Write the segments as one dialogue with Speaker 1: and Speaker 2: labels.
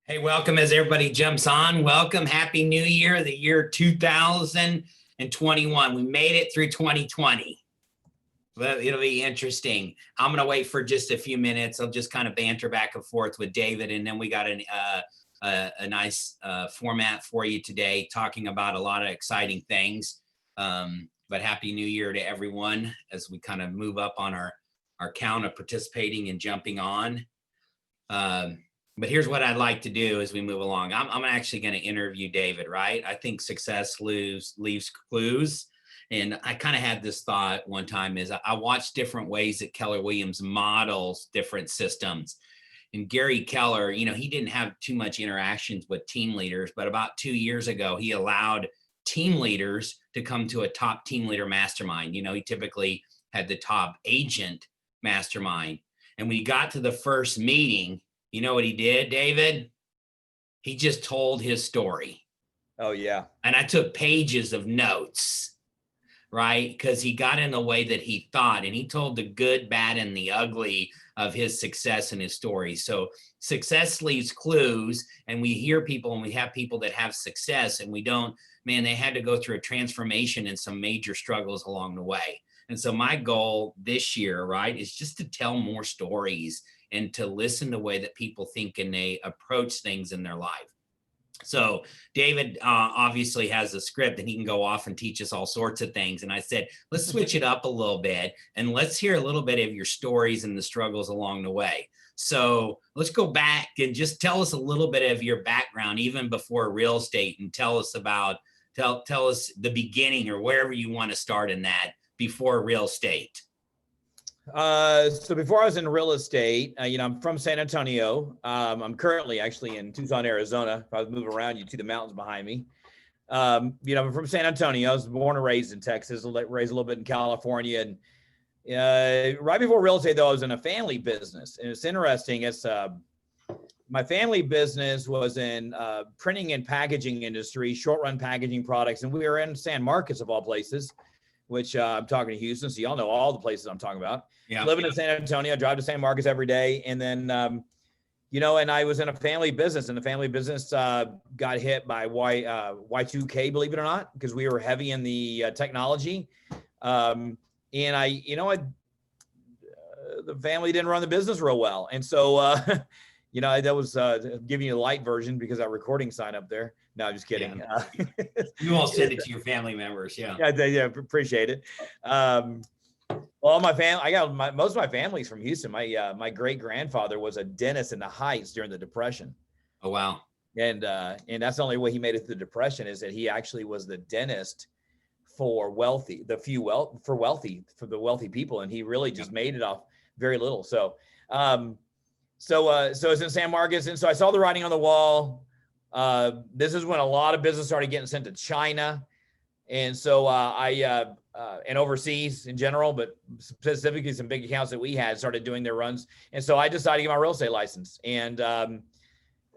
Speaker 1: Hey, welcome as everybody jumps on. Welcome. Happy New Year, the year 2021. We made it through 2020. But it'll be interesting. I'm going to wait for just a few minutes. I'll just kind of banter back and forth with David. And then we got a nice format for you today, talking about a lot of exciting things. But Happy New Year to everyone as we kind of move up on our count of participating and jumping on. But here's what I'd like to do as we move along. I'm actually going to interview David, right? I think success leaves clues. And I kind of had this thought one time is I watched different ways that Keller Williams models different systems. And Gary Keller, he didn't have too much interactions with team leaders, but about 2 years ago, he allowed team leaders to come to a top team leader mastermind. He typically had the top agent mastermind. And when he got to the first meeting, you know what he did, David? He just told his story.
Speaker 2: Oh, yeah.
Speaker 1: And I took pages of notes, right? Because he got in the way that he thought, and he told the good, bad, and the ugly of his success and his story. So success leaves clues, and we hear people and we have people that have success, and we don't, man, they had to go through a transformation and some major struggles along the way. And so my goal this year, right, is just to tell more stories and to listen to the way that people think and they approach things in their life. So David obviously has a script and he can go off and teach us all sorts of things. And I said, let's switch it up a little bit and let's hear a little bit of your stories and the struggles along the way. So let's go back and just tell us a little bit of your background, even before real estate, and tell us about, tell us the beginning or wherever you want to start in that before real estate.
Speaker 2: So before I was in real estate, I'm from San Antonio. I'm currently actually in Tucson, Arizona. If I was moving around, you'd see the mountains behind me. I'm from San Antonio. I was born and raised in Texas, raised a little bit in California. And right before real estate, though, I was in a family business. And it's interesting. My family business was in printing and packaging industry, short-run packaging products. And we were in San Marcos, of all places, which I'm talking to Houston. So y'all know all the places I'm talking about. Living in San Antonio, I drive to San Marcos every day. And then, and I was in a family business, and the family business got hit by Y2K, believe it or not, because we were heavy in the technology. And the family didn't run the business real well. And so, that was giving you a light version because our recording sign up there. No, I'm just kidding.
Speaker 1: Yeah. You all send it to your family members. Yeah.
Speaker 2: Yeah, appreciate it. Well, my family, I got most of my family's from Houston. My great grandfather was a dentist in the Heights during the Depression.
Speaker 1: Oh, wow.
Speaker 2: And that's the only way he made it through the Depression, is that he actually was the dentist for the wealthy people. And he really just made it off very little. So it's in San Marcos. And so I saw the writing on the wall. This is when a lot of business started getting sent to China. And so and overseas in general, but specifically some big accounts that we had started doing their runs. And so I decided to get my real estate license, and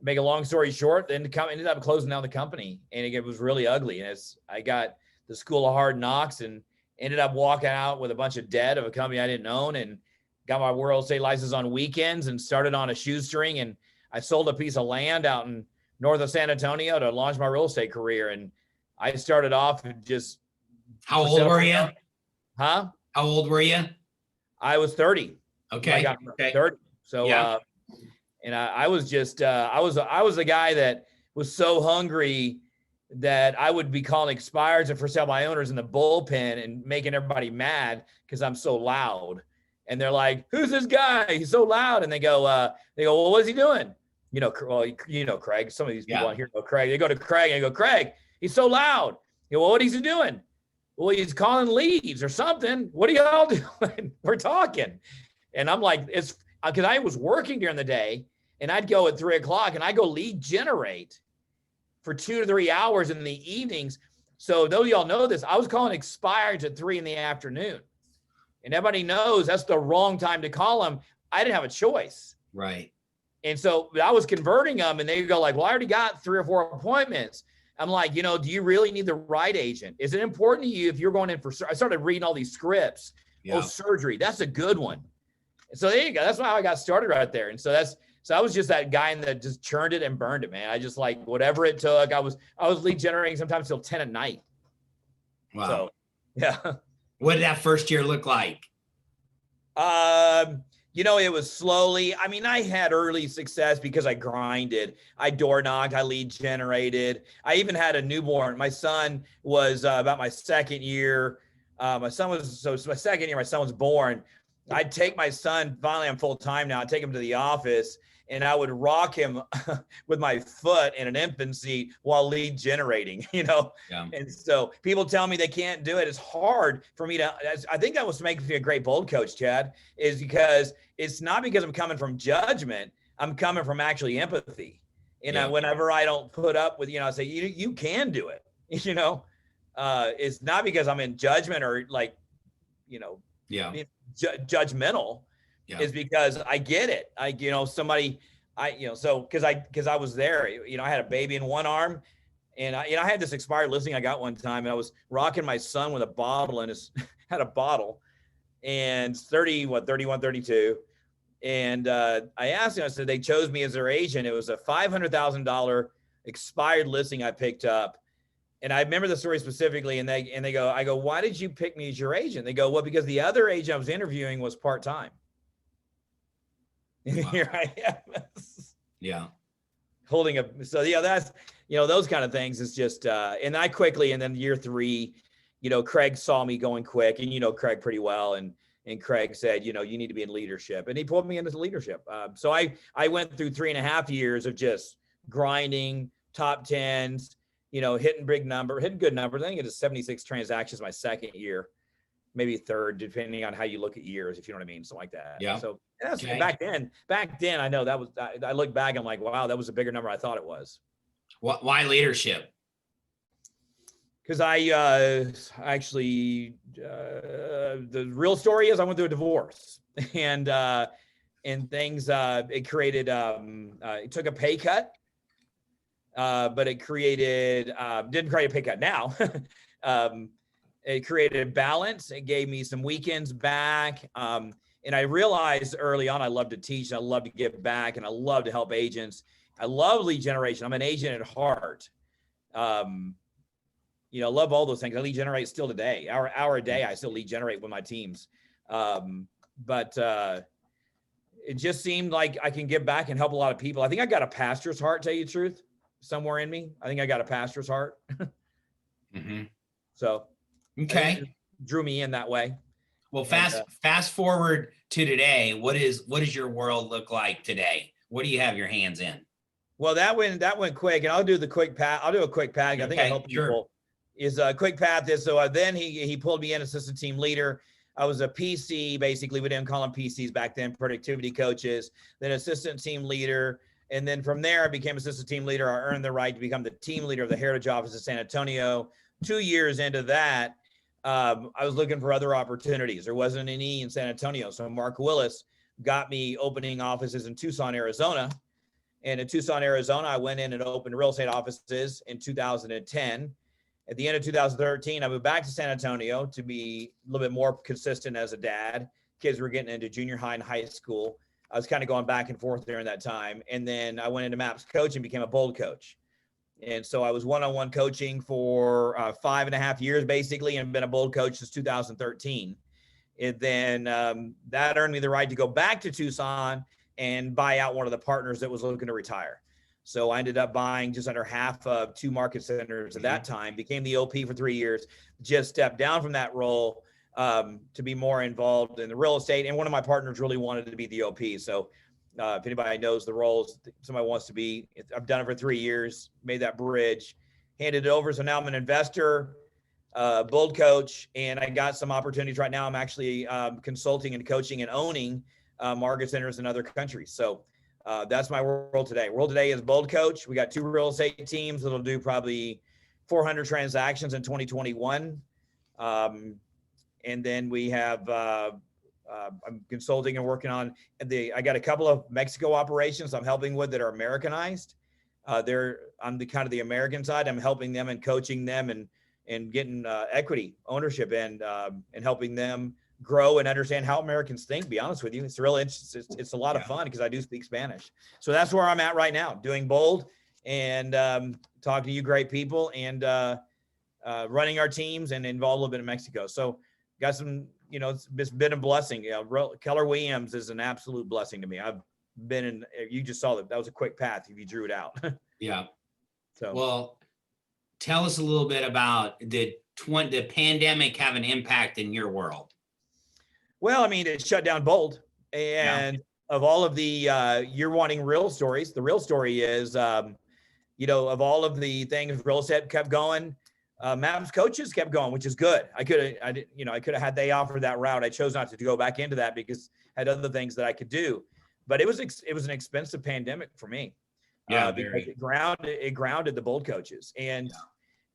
Speaker 2: make a long story short, then ended up closing down the company, and it was really ugly. And I got the school of hard knocks and ended up walking out with a bunch of debt of a company I didn't own, and got my real estate license on weekends and started on a shoestring. And I sold a piece of land out in north of San Antonio to launch my real estate career. And I started off just.
Speaker 1: How old were you?
Speaker 2: Huh?
Speaker 1: How old were you?
Speaker 2: I was 30.
Speaker 1: Okay.
Speaker 2: I got 30. So,
Speaker 1: yeah.
Speaker 2: And I was just, I was the guy that was so hungry that I would be calling expireds and for sale by owners in the bullpen and making everybody mad because I'm so loud. And they're like, "Who's this guy? He's so loud." And they go, "Well, what's he doing?" Craig. Some of these people on here know Craig. They go to Craig and they go, "Craig, he's so loud." "Well, what is he doing?" "Well, he's calling leads or something." "What are y'all doing?" "We're talking." And I'm like, it's because I was working during the day, and I'd go at 3:00 and I go lead generate for 2 to 3 hours in the evenings. So those of y'all know this, I was calling expireds at 3 PM. And everybody knows that's the wrong time to call them. I didn't have a choice.
Speaker 1: Right.
Speaker 2: And so I was converting them, and they go like, "Well, I already got 3 or 4 appointments." I'm like, do you really need the right agent? Is it important to you if you're going in for, I started reading all these scripts. Yeah. Oh, surgery, that's a good one. So there you go. That's how I got started right there. And so So I was just that guy that just churned it and burned it, man. I just like whatever it took. I was lead generating sometimes till 10 at night.
Speaker 1: Wow.
Speaker 2: So yeah.
Speaker 1: What did that first year look like?
Speaker 2: It was slowly. I mean, I had early success because I grinded. I door knocked. I lead generated. I even had a newborn. My son was about my second year. My son was my second year. My son was born. I'd take my son. Finally, I'm full time now. I'd take him to the office, and I would rock him with my foot in an infancy while lead generating,
Speaker 1: Yeah.
Speaker 2: And so people tell me they can't do it. It's hard for me to, I think that was making me a great bold coach, Chad, is because it's not because I'm coming from judgment. I'm coming from actually empathy. And whenever I don't put up with, I say, you can do it, it's not because I'm in judgment or like, judgmental.
Speaker 1: Yeah.
Speaker 2: Is because I get it. Because I was there, I had a baby in one arm, and I had this expired listing I got one time, and I was rocking my son with a bottle, and had a bottle, and 31, 32. And I asked him, I said, they chose me as their agent. It was a $500,000 expired listing I picked up. And I remember the story specifically, and I go, why did you pick me as your agent? They go, well, because the other agent I was interviewing was part-time. Wow. Here I am.
Speaker 1: Yeah.
Speaker 2: Holding that's, those kind of things is just, and I quickly, and then year 3, Craig saw me going quick, and Craig pretty well. And Craig said, you need to be in leadership, and he pulled me into leadership. So I went through 3.5 years of just grinding, top 10s, hitting good numbers. I think it was 76 transactions my second year, maybe third, depending on how you look at years, if you know what I mean, something like that.
Speaker 1: Yeah.
Speaker 2: So back then, I know that was, I look back, I'm like, wow, that was a bigger number I thought it was.
Speaker 1: Why leadership?
Speaker 2: Because I actually, the real story is I went through a divorce, and things, it created, it took a pay cut, but it created, didn't create a pay cut now. It created balance. It gave me some weekends back. And I realized early on, I love to teach, and I love to give back, and I love to help agents. I love lead generation. I'm an agent at heart. Love all those things. I lead generate still today. Hour a day, I still lead generate with my teams. But it just seemed like I can give back and help a lot of people. I think I got a pastor's heart, tell you the truth, somewhere in me. I think I got a pastor's heart.
Speaker 1: Mm-hmm.
Speaker 2: So.
Speaker 1: Okay.
Speaker 2: Drew me in that way.
Speaker 1: Well, fast forward to today. What does your world look like today? What do you have your hands in?
Speaker 2: Well, that went quick, and I'll do the quick path. I'll do a quick path. I think I help people. Is a quick path is so then he pulled me in assistant team leader. I was a PC, basically. We didn't call them PCs back then, productivity coaches, then assistant team leader. And then from there, I became assistant team leader. I earned the right to become the team leader of the Heritage Office in San Antonio. 2 years into that, I was looking for other opportunities. There wasn't any in San Antonio. So Mark Willis got me opening offices in Tucson, Arizona. And in Tucson, Arizona, I went in and opened real estate offices in 2010. At the end of 2013, I moved back to San Antonio to be a little bit more consistent as a dad. Kids were getting into junior high and high school. I was kind of going back and forth during that time. And then I went into MAPS coach and became a bold coach. And so I was one-on-one coaching for 5.5 years, basically, and been a bold coach since 2013. And then that earned me the right to go back to Tucson and buy out one of the partners that was looking to retire. So I ended up buying just under half of 2 market centers at that time, became the OP for 3 years, just stepped down from that role to be more involved in the real estate. And one of my partners really wanted to be the OP. So if anybody knows the roles somebody wants to be, I've done it for 3 years, made that bridge, handed it over. So now I'm an investor, bold coach, and I got some opportunities right now. I'm actually consulting and coaching and owning market centers in other countries. So that's my world today. World today is bold coach. We got 2 real estate teams that'll do probably 400 transactions in 2021. And then we have, I'm consulting and working on I got a couple of Mexico operations I'm helping with that are Americanized. I'm the kind of the American side. I'm helping them and coaching them and getting equity ownership and helping them grow and understand how Americans think, to be honest with you. It's real interesting. It's a lot of fun because I do speak Spanish. So that's where I'm at right now, doing Bold and talking to you great people and running our teams and involved a little bit in Mexico. So got some, it's been a blessing. Keller Williams is an absolute blessing to me. I've been in, you just saw that was a quick path if you drew it out.
Speaker 1: Yeah.
Speaker 2: So,
Speaker 1: well, tell us a little bit about the pandemic have an impact in your world?
Speaker 2: Well, I mean, it shut down Bold. And of all of the, you're wanting real stories. The real story is, of all of the things real estate kept going, Maps coaches kept going, which is good. I could have had they offered that route. I chose not to go back into that because I had other things that I could do. But it was an expensive pandemic for me.
Speaker 1: Yeah,
Speaker 2: because it grounded the Bold coaches. And,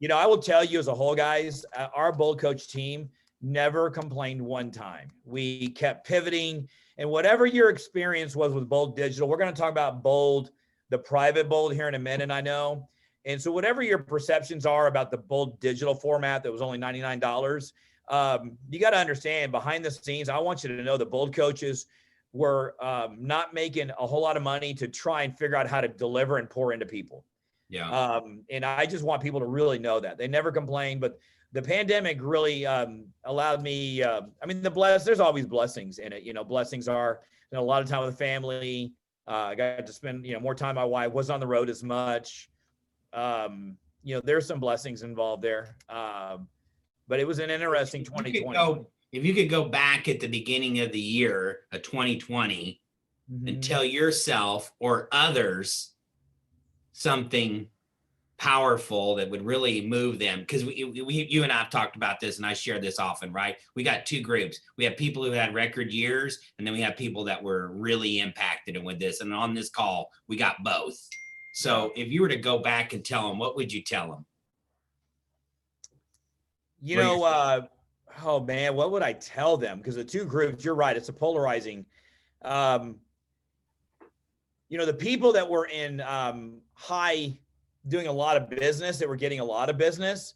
Speaker 2: I will tell you as a whole, guys, our Bold coach team never complained one time. We kept pivoting, and whatever your experience was with Bold Digital, we're going to talk about Bold, the private Bold here in a minute, I know. And so whatever your perceptions are about the Bold Digital format that was only $99, you got to understand behind the scenes, I want you to know the Bold coaches were not making a whole lot of money to try and figure out how to deliver and pour into people.
Speaker 1: Yeah.
Speaker 2: And I just want people to really know that. They never complained, but the pandemic really allowed me, there's always blessings in it. Blessings are a lot of time with the family. I got to spend, more time with my wife, wasn't on the road as much. There's some blessings involved there. But it was an interesting 2020.
Speaker 1: If you could go back at the beginning of the year of 2020 and tell yourself or others something powerful that would really move them, because you and I have talked about this, and I share this often, right? We got two groups. We have people who had record years, and then we have people that were really impacted with this. And on this call, we got both. So if you were to go back and tell them, what would you tell them?
Speaker 2: Oh man, what would I tell them? Because the two groups, you're right, it's a polarizing. The people that were in high, doing a lot of business, that were getting a lot of business,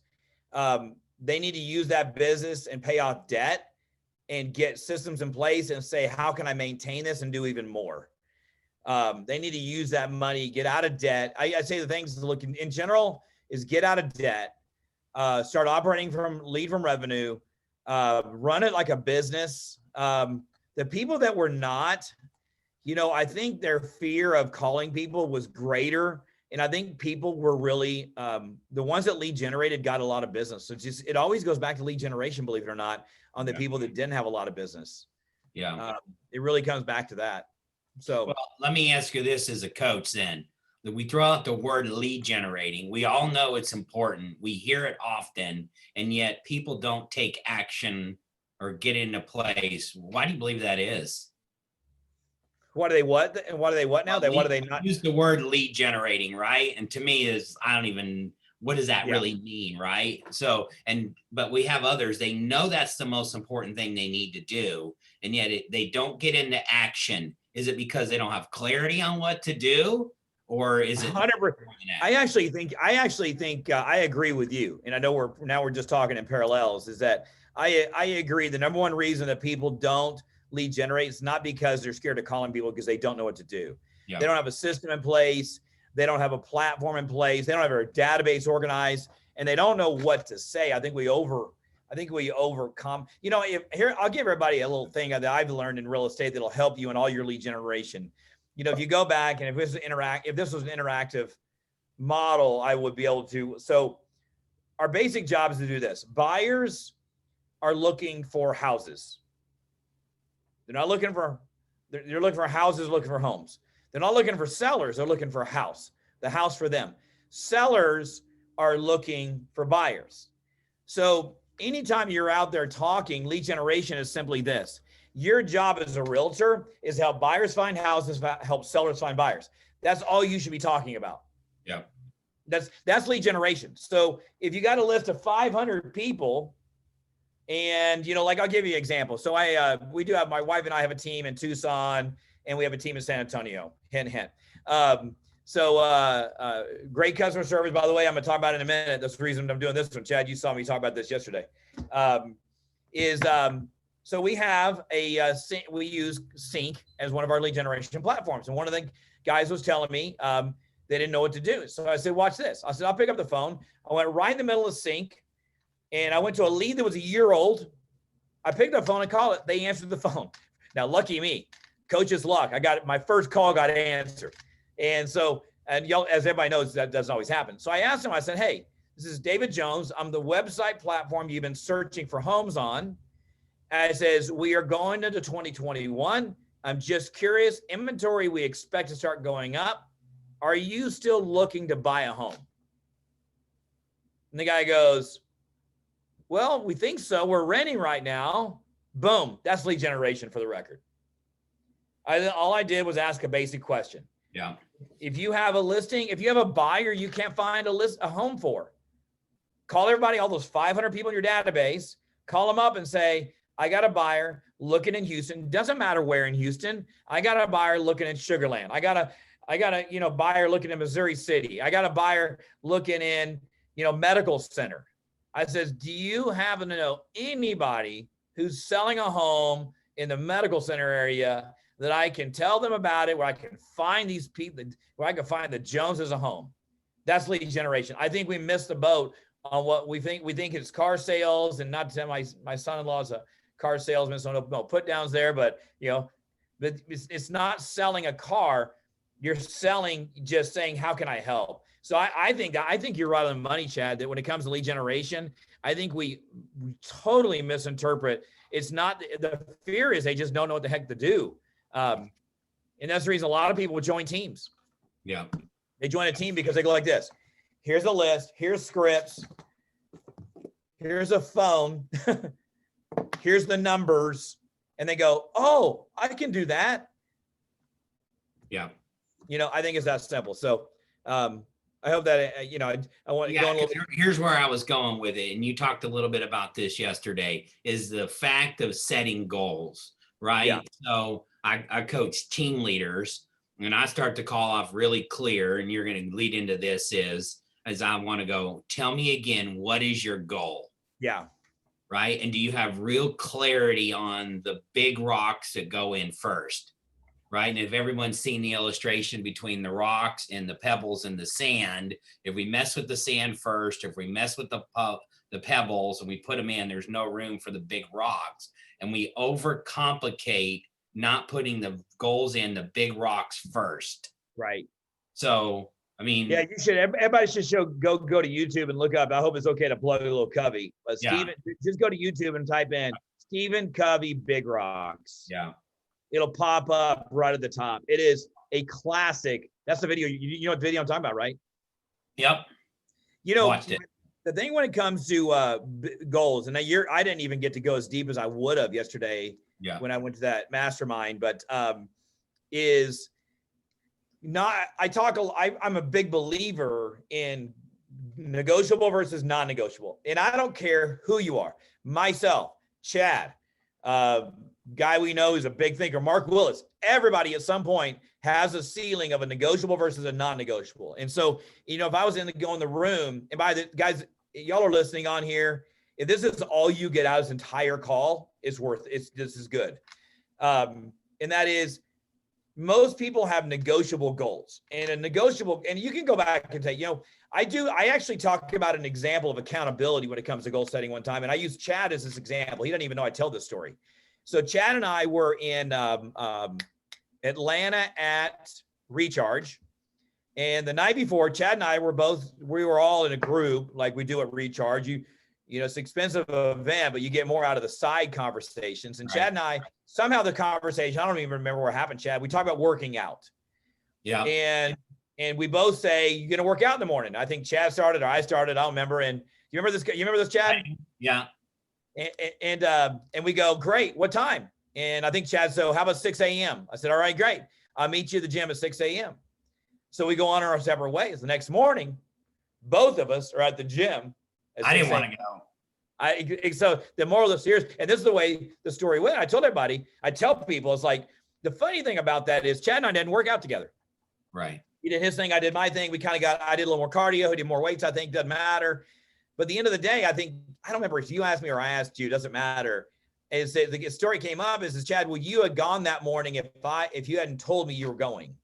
Speaker 2: they need to use that business and pay off debt and get systems in place and say, how can I maintain this and do even more? They need to use that money, get out of debt. I say the things to look in general is get out of debt, start operating lead from revenue, run it like a business. The people that were not, I think their fear of calling people was greater. And I think people were really, the ones that lead generated got a lot of business. So it always goes back to lead generation, believe it or not, on the people that didn't have a lot of business.
Speaker 1: Yeah.
Speaker 2: It really comes back to that. So
Speaker 1: well, let me ask you this as a coach then. That we throw out the word lead generating. We all know it's important. We hear it often, and yet people don't take action or get into place. Why do you believe that is?
Speaker 2: What are they what? And what are they what now? What are they not?
Speaker 1: Use the word lead generating, right? And to me what does that really mean, right? So, but we have others, they know that's the most important thing they need to do, and yet they don't get into action. Is it because they don't have clarity on what to do? Or is it
Speaker 2: 100%? I actually think I agree with you. And I know we're just talking in parallels, is that I agree. The number one reason that people don't lead generate is not because they're scared of calling people, because they don't know what to do. Yeah. They don't have a system in place. They don't have a platform in place. They don't have a database organized, and they don't know what to say. I think we overcome, here, I'll give everybody a little thing that I've learned in real estate that'll help you in all your lead generation. If you go back and if this was an interactive model, I would be able to. So our basic job is to do this. Buyers are looking for houses. They're looking for houses, looking for homes. They're not looking for sellers. They're looking for a house, the house for them. Sellers are looking for buyers. So anytime you're out there talking, lead generation is simply this. Your job as a realtor is help buyers find houses, help sellers find buyers. That's all you should be talking about.
Speaker 1: Yeah.
Speaker 2: That's lead generation. So if you got a list of 500 people, and I'll give you an example. So we do have, my wife and I have a team in Tucson, and we have a team in San Antonio. Hint, hint. Great customer service, by the way. I'm gonna talk about it in a minute. That's the reason I'm doing this one. Chad, you saw me talk about this yesterday. So we have we use Sync as one of our lead generation platforms. And one of the guys was telling me they didn't know what to do. So I said, watch this. I said, I'll pick up the phone. I went right in the middle of Sync, and I went to a lead that was a year old. I picked up the phone and called it. They answered the phone. Now, lucky me, coach's luck. I got my first call got answered. And so, and y'all, as everybody knows, that doesn't always happen. So I asked him, I said, hey, this is David Jones. I'm the website platform you've been searching for homes on. And it says, we are going into 2021. I'm just curious, inventory we expect to start going up. Are you still looking to buy a home? And the guy goes, well, we think so. We're renting right now. Boom. That's lead generation for the record. All I did was ask a basic question.
Speaker 1: Yeah.
Speaker 2: If you have a listing, if you have a buyer you can't find a home for, call everybody, all those 500 people in your database, call them up and say, I got a buyer looking in Houston. Doesn't matter where in Houston. I got a buyer looking in Sugar Land. I got a buyer looking in Missouri City. I got a buyer looking in, Medical Center. I says, do you happen to know anybody who's selling a home in the Medical Center area that I can tell them about it, where I can find these people, where I can find the Joneses a home? That's lead generation. I think we missed the boat on what we think. We think it's car sales, and not to tell my son-in-law is a car salesman, so no put downs there, but but it's not selling a car. You're selling, just saying, how can I help? So I think you're right on the money, Chad, that when it comes to lead generation, I think we totally misinterpret. It's not, the fear is they just don't know what the heck to do. And that's the reason a lot of people would join teams.
Speaker 1: Yeah.
Speaker 2: They join a team because they go like this. Here's a list. Here's scripts. Here's a phone. Here's the numbers. And they go, oh, I can do that.
Speaker 1: Yeah.
Speaker 2: I think it's that simple. So I hope that, I want to go on a little.
Speaker 1: Here's where I was going with it. And you talked a little bit about this yesterday, is the fact of setting goals, right?
Speaker 2: Yeah.
Speaker 1: So I coach team leaders, and I start to call off really clear, and you're going to lead into this as I want to go, tell me again, what is your goal?
Speaker 2: Yeah.
Speaker 1: Right. And do you have real clarity on the big rocks that go in first? Right. And if everyone's seen the illustration between the rocks and the pebbles and the sand, if we mess with the sand first, if we mess with the pebbles and we put them in, there's no room for the big rocks. And we overcomplicate not putting the goals in the big rocks first.
Speaker 2: Right.
Speaker 1: So, I mean,
Speaker 2: yeah, you should. Everybody should go to YouTube and look up. I hope it's okay to plug a little Covey. But Stephen, just go to YouTube and type in Stephen Covey Big Rocks.
Speaker 1: Yeah.
Speaker 2: It'll pop up right at the top. It is a classic. That's the video. You know what video I'm talking about, right?
Speaker 1: Yep.
Speaker 2: Watched it. The thing when it comes to goals, and I didn't even get to go as deep as I would have yesterday when I went to that mastermind, but is not, I'm a big believer in negotiable versus non-negotiable. And I don't care who you are, myself, Chad, guy we know is a big thinker, Mark Willis, everybody at some point has a ceiling of a negotiable versus a non-negotiable. And so, if I was in the room, and by the guys, y'all are listening on here, if this is all you get out of this entire call, this is good. And that is, most people have negotiable goals, and and you can go back and say, I actually talk about an example of accountability when it comes to goal setting one time. And I use Chad as this example. He doesn't even know I tell this story. So Chad and I were in Atlanta at Recharge. And the night before, Chad and I we were all in a group like we do at Recharge. It's an expensive event, but you get more out of the side conversations. And Chad and I, somehow the conversation, I don't even remember what happened, Chad. We talk about working out. Yeah. And we both say, you're going to work out in the morning. I think Chad started or I started. I don't remember. And you remember this? You remember this, Chad?
Speaker 1: Yeah.
Speaker 2: And we go, great. What time? And I think Chad, so how about 6 a.m.? I said, all right, great. I'll meet you at the gym at 6 a.m. So we go on our separate ways. The next morning, both of us are at the gym.
Speaker 1: I didn't want to go.
Speaker 2: So the moral of the series, and this is the way the story went. I told everybody, I tell people, it's like, the funny thing about that is Chad and I didn't work out together.
Speaker 1: Right.
Speaker 2: He did his thing. I did my thing. I did a little more cardio. He did more weights. I think doesn't matter. But at the end of the day, I don't remember if you asked me or I asked you, doesn't matter. is that the story came up is Chad, would you have gone that morning if you hadn't told me you were going?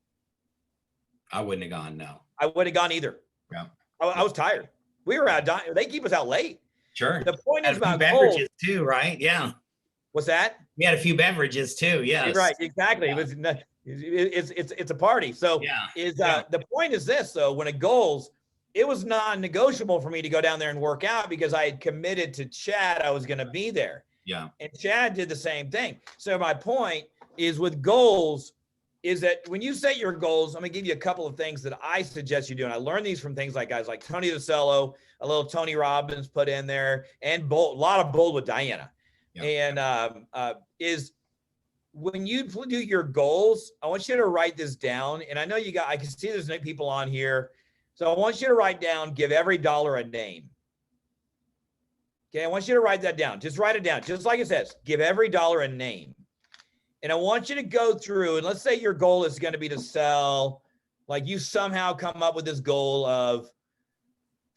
Speaker 1: I wouldn't have gone. No.
Speaker 2: I wouldn't have gone either.
Speaker 1: Yeah.
Speaker 2: I was tired. We were out. They keep us out late.
Speaker 1: Sure.
Speaker 2: The point is about
Speaker 1: beverages too, right? Yeah.
Speaker 2: What's that?
Speaker 1: We had a few beverages too. Yes.
Speaker 2: Right. Exactly. Yeah. It's a party. So the point is this though, when it goes, it was non-negotiable for me to go down there and work out because I had committed to Chad I was going to be there.
Speaker 1: Yeah.
Speaker 2: And Chad did the same thing. So my point is with goals is that when you set your goals, I'm going to give you a couple of things that I suggest you do. And I learned these from things like guys like Tony DeCello, a little Tony Robbins put in there, and Bold, a lot of Bold with Diana. Yeah. And is when you do your goals, I want you to write this down. And I know I can see there's people on here. So I want you to write down, give every dollar a name. Okay, I want you to write that down. Just write it down. Just like it says, give every dollar a name. And I want you to go through, and let's say your goal is going to be to sell, like you somehow come up with this goal of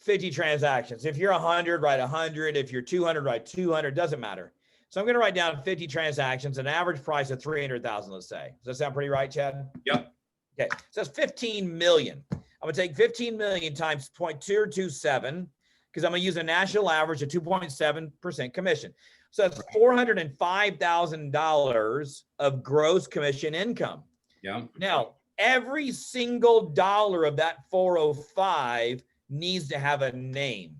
Speaker 2: 50 transactions. If you're 100, write 100. If you're 200, write 200. Doesn't matter. So I'm going to write down 50 transactions, an average price of 300,000, let's say. Does that sound pretty right, Chad?
Speaker 1: Yep.
Speaker 2: Okay, so that's 15 million. I'm going to take 15 million times 0.227 because I'm going to use a national average of 2.7% commission. So that's $405,000 of gross commission income.
Speaker 1: Yeah.
Speaker 2: Now, every single dollar of that 405 needs to have a name.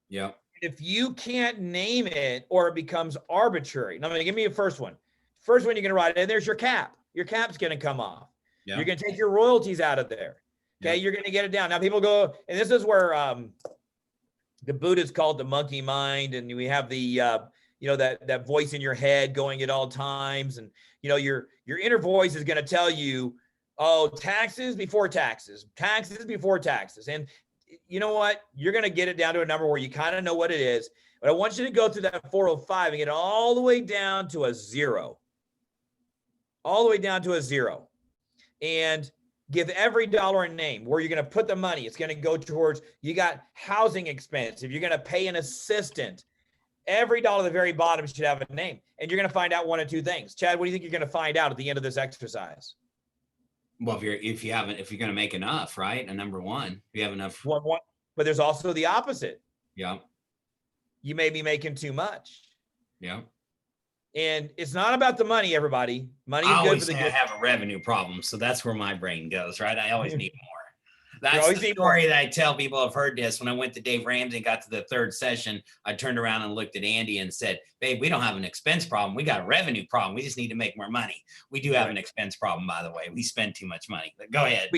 Speaker 1: Yeah.
Speaker 2: If you can't name it or it becomes arbitrary. Now, I'm going to give me a first one. First one you're going to write, and there's your cap. Your cap's going to come off. Yeah. You're going to take your royalties out of there. Okay, you're going to get it down. Now people go, and this is where the Buddhists call it the monkey mind, and we have the that voice in your head going at all times, and your inner voice is going to tell you, oh, taxes before taxes, and you know what? You're going to get it down to a number where you kind of know what it is. But I want you to go through that 405 and get all the way down to a zero, and give every dollar a name where you're going to put the money. It's going to go towards, you got housing expense. If you're going to pay an assistant, every dollar at the very bottom should have a name. And you're going to find out one of two things. Chad, what do you think you're going to find out at the end of this exercise?
Speaker 1: Well, if you're going to make enough, right? And number one, if you have enough.
Speaker 2: One, but there's also the opposite.
Speaker 1: Yeah.
Speaker 2: You may be making too much.
Speaker 1: Yeah.
Speaker 2: And it's not about the money, everybody. Money is good for the good.
Speaker 1: I have a revenue problem, so that's where my brain goes, right? I always need more. That's the story that I tell people. I've heard this. When I went to Dave Ramsey and got to the third session, I turned around and looked at Andy and said, babe, we don't have an expense problem. We got a revenue problem. We just need to make more money. We do have an expense problem, by the way. We spend too much money. But go ahead.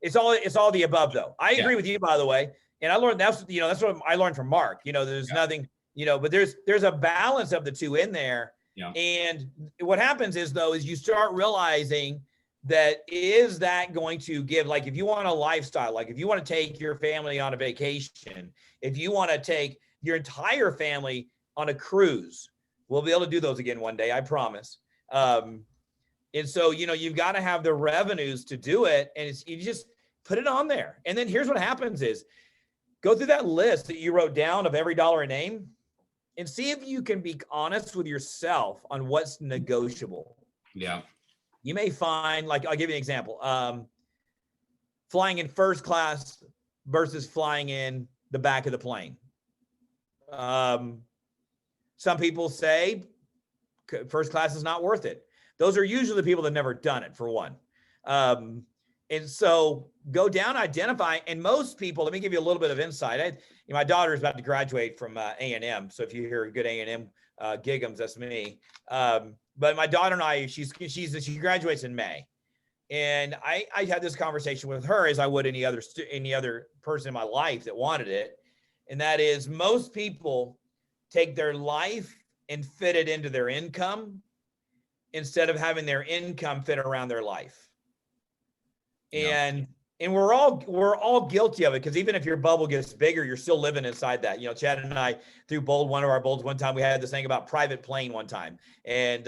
Speaker 2: It's all the above, though. I agree with you, by the way. And I learned that's what I learned from Mark. There's nothing, but there's a balance of the two in there.
Speaker 1: Yeah.
Speaker 2: And what happens is you start realizing that is that going to give, like, if you want a lifestyle, like if you want to take your family on a vacation, if you want to take your entire family on a cruise, we'll be able to do those again one day, I promise. And so, you've got to have the revenues to do it. And you just put it on there. And then here's what happens is go through that list that you wrote down of every dollar a name and see if you can be honest with yourself on what's negotiable.
Speaker 1: Yeah.
Speaker 2: You may find, like, I'll give you an example. Flying in first class versus flying in the back of the plane. Some people say first class is not worth it. Those are usually the people that never done it, for one. And so go down, identify, and most people, let me give you a little bit of insight. My daughter is about to graduate from A&M. So if you hear good A&M Gigums, that's me. But my daughter and I, she graduates in May. And I had this conversation with her as I would any other person in my life that wanted it. And that is, most people take their life and fit it into their income instead of having their income fit around their life. And we're all guilty of it, because even if your bubble gets bigger, you're still living inside that. Chad and I, through one of our bolds one time, we had this thing about private plane one time, and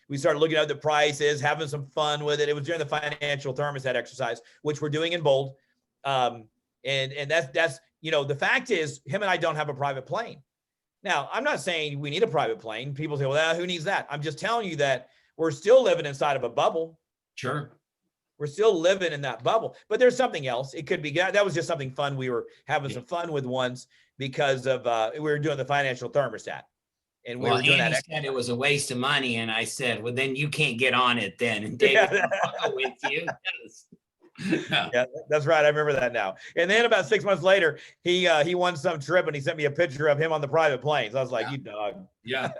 Speaker 2: we started looking at the prices, having some fun with it. It was during the financial thermostat exercise, which we're doing in Bold, and that's the fact is, him and I don't have a private plane. Now, I'm not saying we need a private plane. People say, well, who needs that? I'm just telling you that we're still living inside of a bubble.
Speaker 1: Sure.
Speaker 2: We're still living in that bubble, but there's something else. It could be, that was just something fun. We were having some fun with once because of, we were doing the financial thermostat and we
Speaker 1: Well,
Speaker 2: were doing
Speaker 1: Andy
Speaker 2: that.
Speaker 1: said it was a waste of money, and I said, well, then you can't get on it then. And David,
Speaker 2: Yeah.
Speaker 1: I'll go with you.
Speaker 2: Yeah, that's right. I remember that now. And then about 6 months later, he won some trip and he sent me a picture of him on the private planes. I was like, you dog.
Speaker 1: Yeah.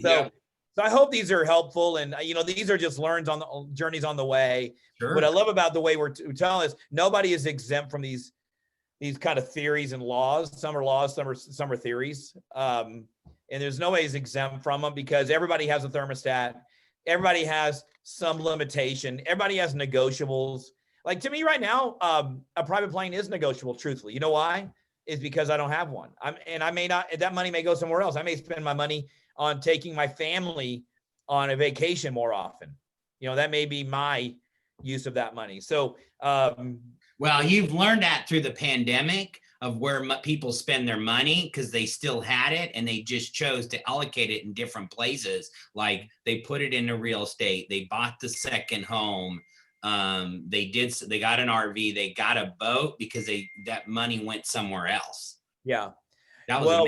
Speaker 2: So, so I hope these are helpful. And, these are just learns on the journeys on the way.
Speaker 1: Sure.
Speaker 2: What I love about the way we're telling is nobody is exempt from these kind of theories and laws. Some are laws, some are theories. And there's no way is exempt from them because everybody has a thermostat. Everybody has some limitation. Everybody has negotiables. Like to me right now, a private plane is negotiable, truthfully. You know why? Is because I don't have one. I may not, that money may go somewhere else. I may spend my money on taking my family on a vacation more often. That may be my use of that money. So,
Speaker 1: well, you've learned that through the pandemic of where people spend their money because they still had it and they just chose to allocate it in different places. Like they put it into real estate. They bought the second home. They got an RV, they got a boat because that money went somewhere else.
Speaker 2: Yeah.
Speaker 1: That was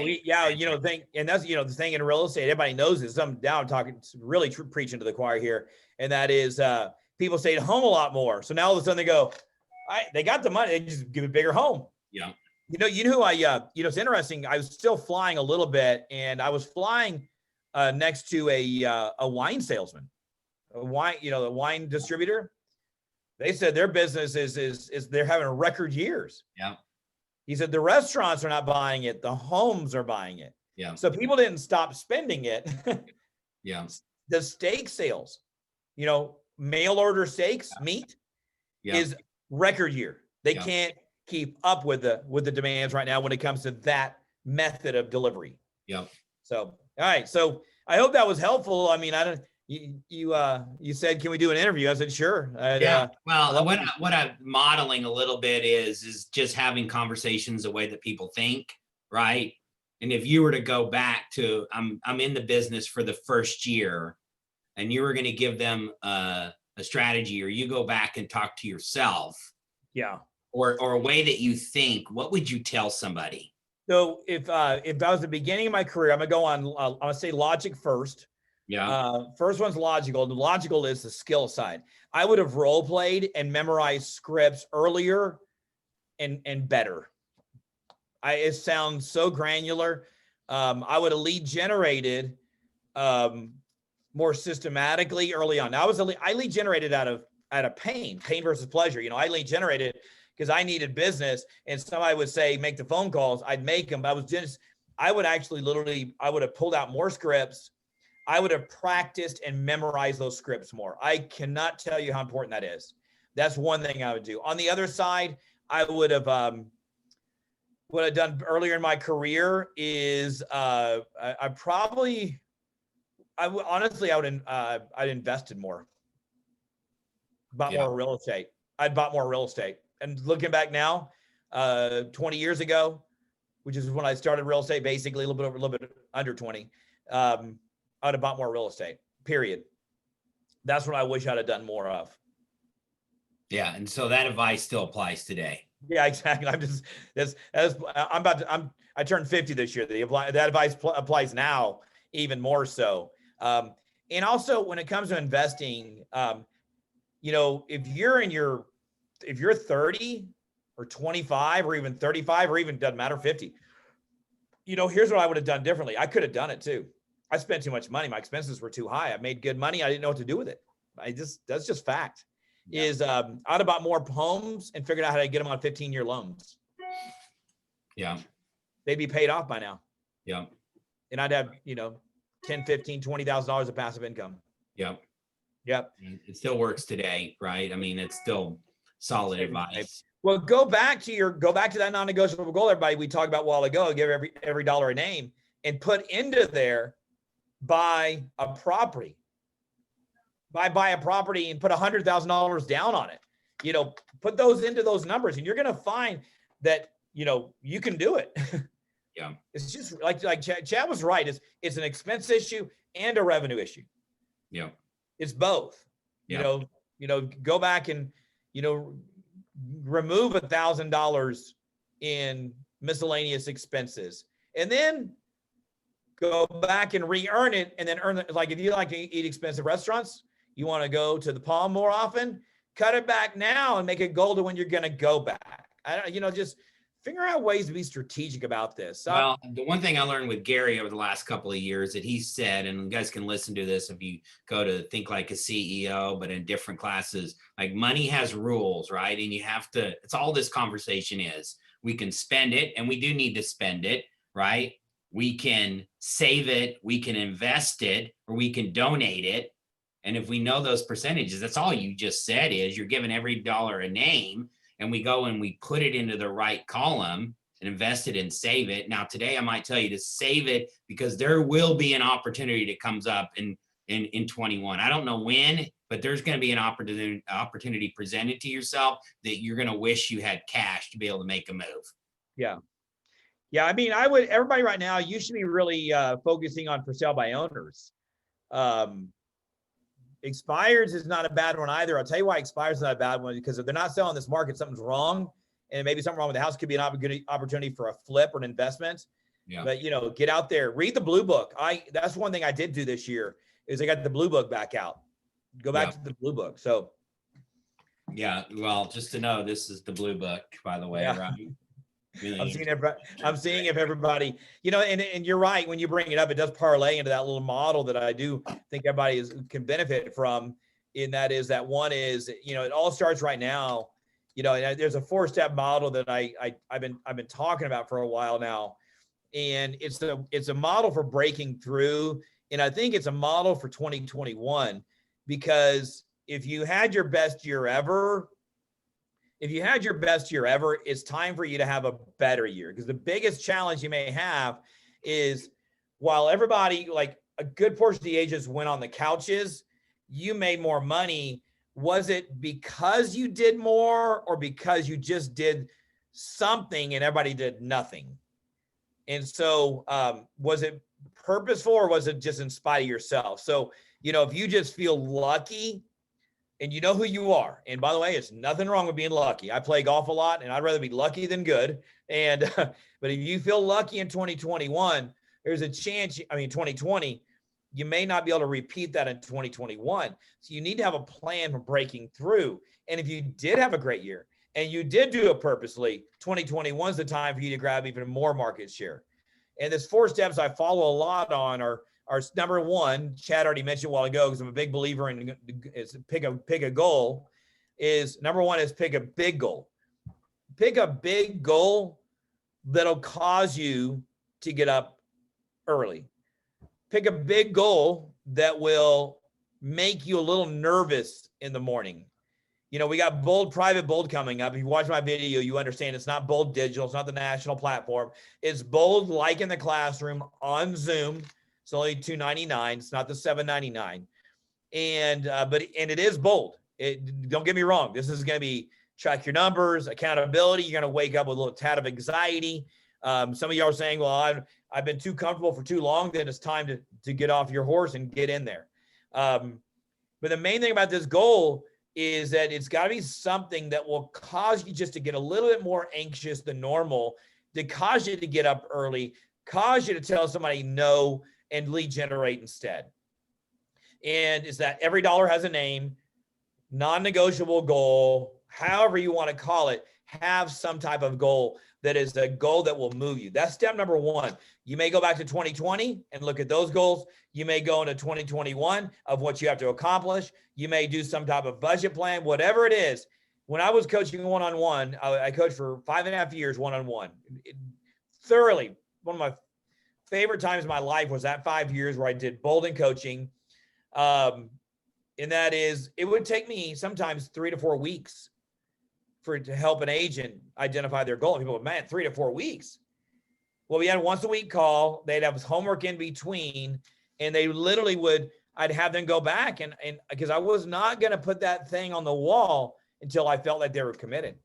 Speaker 2: and that's, the thing in real estate, everybody knows this. I'm talking really preaching to the choir here. And that is, people stay at home a lot more. So now all of a sudden they go, they got the money, they just give a bigger home.
Speaker 1: Yeah.
Speaker 2: You know who it's interesting. I was still flying a little bit and I was flying next to a wine salesman, a wine distributor. They said their business is they're having record years.
Speaker 1: Yeah.
Speaker 2: He said the restaurants are not buying it, the homes are buying it.
Speaker 1: Yeah.
Speaker 2: So people didn't stop spending it.
Speaker 1: Yeah.
Speaker 2: The steak sales, mail order steaks, meat is record year. They can't keep up with the demands right now when it comes to that method of delivery.
Speaker 1: Yeah.
Speaker 2: So, all right. So I hope that was helpful. I mean, you said, can we do an interview? I said, sure.
Speaker 1: Well, what I'm modeling a little bit is just having conversations the way that people think, right? And if you were to go back to, I'm in the business for the first year, and you were going to give them a strategy, or you go back and talk to yourself, or a way that you think, what would you tell somebody?
Speaker 2: So if I was the beginning of my career, I'm gonna go on. I'm gonna say logic first.
Speaker 1: Yeah.
Speaker 2: First one's logical. The logical is the skill side. I would have role played and memorized scripts earlier and better. It sounds so granular. I would have lead generated more systematically early on. Now I lead generated out of pain versus pleasure. I lead generated because I needed business, and somebody would say, make the phone calls. I'd make them, but I would have pulled out more scripts. I would have practiced and memorized those scripts more. I cannot tell you how important that is. That's one thing I would do. On the other side, I would have, what I've done earlier in my career is I'd invested more, more real estate. I'd bought more real estate. And looking back now, 20 years ago, which is when I started real estate, basically a little bit under 20, I'd have bought more real estate, period. That's what I wish I'd have done more of.
Speaker 1: Yeah. And so that advice still applies today.
Speaker 2: Yeah, exactly. I turned 50 this year. That advice applies now even more so. And also when it comes to investing, if you're 30 or 25 or even 35 or even doesn't matter, 50, here's what I would have done differently. I could have done it too. I spent too much money. My expenses were too high. I made good money. I didn't know what to do with it. That's just fact. Yeah. I'd have bought more homes and figured out how to get them on 15-year loans.
Speaker 1: Yeah.
Speaker 2: They'd be paid off by now.
Speaker 1: Yeah.
Speaker 2: And I'd have, $10, $15, $20,000 of passive income.
Speaker 1: Yeah.
Speaker 2: Yep.
Speaker 1: It still works today, right? I mean, it's still solid advice.
Speaker 2: Well, go back to that non-negotiable goal, everybody, we talked about a while ago. Give every dollar a name and put into there, buy a property. Buy a property and put $100,000 down on it. Put those into those numbers, and you're going to find that you can do it.
Speaker 1: Yeah.
Speaker 2: It's just like Chad was right. It's an expense issue and a revenue issue.
Speaker 1: Yeah.
Speaker 2: It's both.
Speaker 1: Yeah.
Speaker 2: Go back and remove $1,000 in miscellaneous expenses, and then go back and re-earn it, and then earn it. Like if you like to eat expensive restaurants, you want to go to the Palm more often, cut it back now and make a goal to when you're going to go back. Just figure out ways to be strategic about this.
Speaker 1: Well, the one thing I learned with Gary over the last couple of years that he said, and you guys can listen to this if you go to Think Like a CEO, but in different classes, like money has rules, right? And you have to, it's all this conversation is. We can spend it, and we do need to spend it, right? We can save it, we can invest it, or we can donate it. And if we know those percentages, that's all you just said is you're giving every dollar a name, and we go and we put it into the right column and invest it and save it. Now, today I might tell you to save it because there will be an opportunity that comes up in 21. I don't know when, but there's going to be an opportunity presented to yourself that you're going to wish you had cash to be able to make a move.
Speaker 2: Yeah. Yeah. I mean, everybody right now, you should be really focusing on for sale by owners. Expires is not a bad one either. I'll tell you why expires is not a bad one, because if they're not selling this market, something's wrong. And maybe something wrong with the house. Could be an opportunity for a flip or an investment.
Speaker 1: Yeah.
Speaker 2: But get out there, read the blue book. That's one thing I did do this year is I got the blue book back out. Go back to the blue book. So
Speaker 1: yeah, well, just to know, this is the blue book, by the way, right? Really
Speaker 2: I'm seeing if everybody, and you're right, when you bring it up, it does parlay into that little model that I do think everybody can benefit from. And that is that one is, it all starts right now. And there's a 4-step model that I've been talking about for a while now, and it's a model for breaking through, and I think it's a model for 2021, because if you had your best year ever, it's time for you to have a better year. Because the biggest challenge you may have is, while everybody, like a good portion of the agents went on the couches, you made more money. Was it because you did more, or because you just did something and everybody did nothing? And so was it purposeful, or was it just in spite of yourself? So, if you just feel lucky and you know who you are, and by the way, it's nothing wrong with being lucky. I play golf a lot, and I'd rather be lucky than good. And, but if you feel lucky in 2021, there's a chance, 2020, you may not be able to repeat that in 2021. So you need to have a plan for breaking through. And if you did have a great year and you did do it purposely, 2021 is the time for you to grab even more market share. And there's 4 steps I follow a lot on are number one, Chad already mentioned a while ago, because I'm a big believer in is pick a goal. Is number one is pick a big goal. Pick a big goal that'll cause you to get up early. Pick a big goal that will make you a little nervous in the morning. We got Bold Private Bold coming up. If you watch my video, you understand it's not Bold Digital. It's not the national platform. It's Bold like in the classroom on Zoom. It's only $299. It's not the $799. And it is Bold. Don't get me wrong. This is going to be track your numbers, accountability. You're going to wake up with a little tad of anxiety. Some of y'all are saying, well, I've been too comfortable for too long. Then it's time to get off your horse and get in there. But the main thing about this goal is that it's got to be something that will cause you just to get a little bit more anxious than normal, to cause you to get up early, cause you to tell somebody no, and lead generate instead. And is that every dollar has a name, non-negotiable goal, however you want to call it, have some type of goal that is a goal that will move you. That's step number one. You may go back to 2020 and look at those goals. You may go into 2021 of what you have to accomplish. You may do some type of budget plan, whatever it is. When I was coaching one-on-one, I coached for 5.5 years one-on-one. Thoroughly, one of my favorite times in my life was that 5 years where I did Bolden coaching. And that is, it would take me sometimes 3 to 4 weeks to help an agent identify their goal. And people go, man, 3 to 4 weeks. Well, we had a once a week call. They'd have homework in between, and they literally I'd have them go back and because I was not going to put that thing on the wall until I felt like they were committed.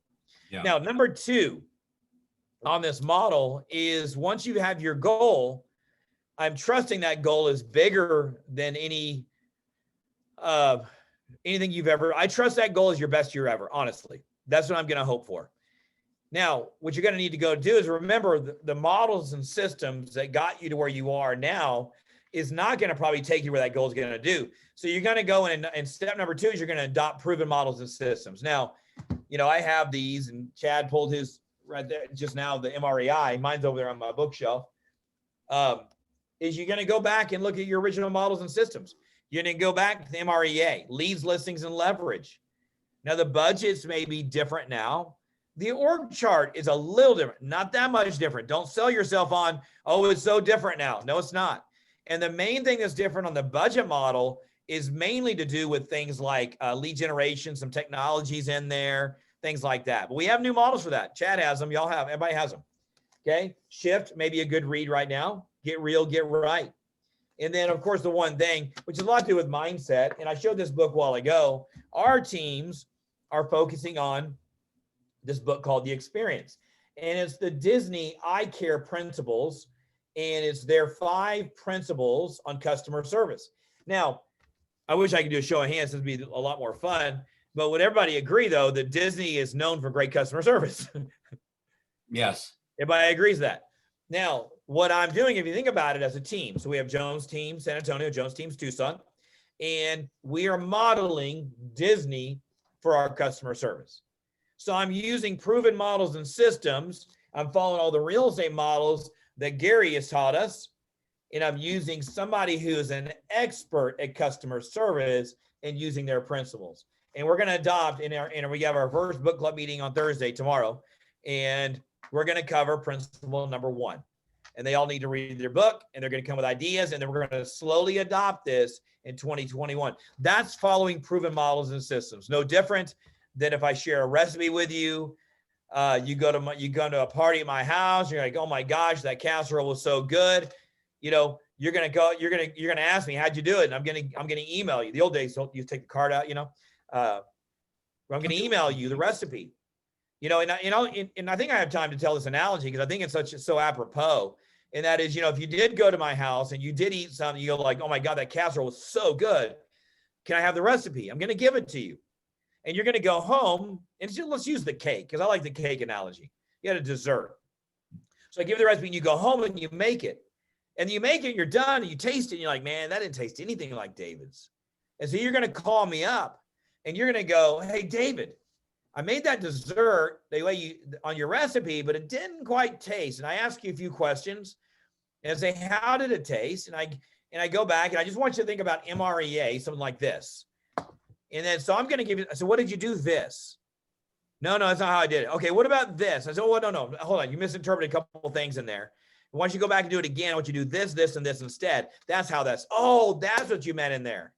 Speaker 1: Yeah.
Speaker 2: Now, number two, on this model is once you have your goal, I'm trusting that goal is bigger than anything you've ever. I trust that goal is your best year ever. Honestly, that's what I'm going to hope for. Now, what you're going to need to go do is remember the models and systems that got you to where you are now is not going to probably take you where that goal is going to do. So you're going to go in, and step number 2 is you're going to adopt proven models and systems. Now, I have these, and Chad pulled his right there just now, the MREI. Mine's over there on my bookshelf. Is you're going to go back and look at your original models and systems. You're going to go back to the MREA, leads, listings, and leverage. Now, the budgets may be different now. The org chart is a little different, not that much different. Don't sell yourself on, oh, it's so different now. No, it's not. And the main thing that's different on the budget model is mainly to do with things like lead generation, some technologies in there, things like that. But we have new models for that. Chad has them. Y'all have. Everybody has them. Okay. Shift, maybe a good read right now. Get real, get right. And then, of course, the one thing, which has a lot to do with mindset, and I showed this book a while ago, our teams are focusing on this book called The Experience. And it's the Disney Eye Care Principles, and it's their 5 principles on customer service. Now, I wish I could do a show of hands. This would be a lot more fun. But would everybody agree, though, that Disney is known for great customer service?
Speaker 1: Yes.
Speaker 2: Everybody agrees that. Now, what I'm doing, if you think about it as a team, so we have Jones team, San Antonio, Jones team's Tucson, and we are modeling Disney for our customer service. So I'm using proven models and systems. I'm following all the real estate models that Gary has taught us. And I'm using somebody who is an expert at customer service and using their principles. And we're going to adopt we have our first book club meeting on Thursday, tomorrow. And we're going to cover principle number 1. And they all need to read their book, and they're going to come with ideas. And then we're going to slowly adopt this in 2021. That's following proven models and systems. No different than if I share a recipe with you, you go to a party at my house, you're like, oh my gosh, that casserole was so good. You're gonna ask me, how'd you do it? And I'm gonna email you. The old days, you take the card out, I'm gonna email you the recipe. And I think I have time to tell this analogy because I think it's so apropos. And that is, if you did go to my house and you did eat something, you go like, oh my God, that casserole was so good. Can I have the recipe? I'm gonna give it to you. And you're going to go home, and let's use the cake, because I like the cake analogy. You had a dessert. So I give you the recipe, and you go home, and you make it. And you make it, you're done, and you taste it, and you're like, man, that didn't taste anything like David's. And so you're going to call me up, and you're going to go, hey, David, I made that dessert the way you on your recipe, but it didn't quite taste. And I ask you a few questions, and I say, how did it taste? And I go back, and I just want you to think about MREA, something like this. And then, so I'm going to give you, so what did you do this? No, that's not how I did it. Okay, what about this? I said, oh, no, hold on. You misinterpreted a couple of things in there. And once you go back and do it again, I want you to do this, this, and this instead. That's what you meant in there.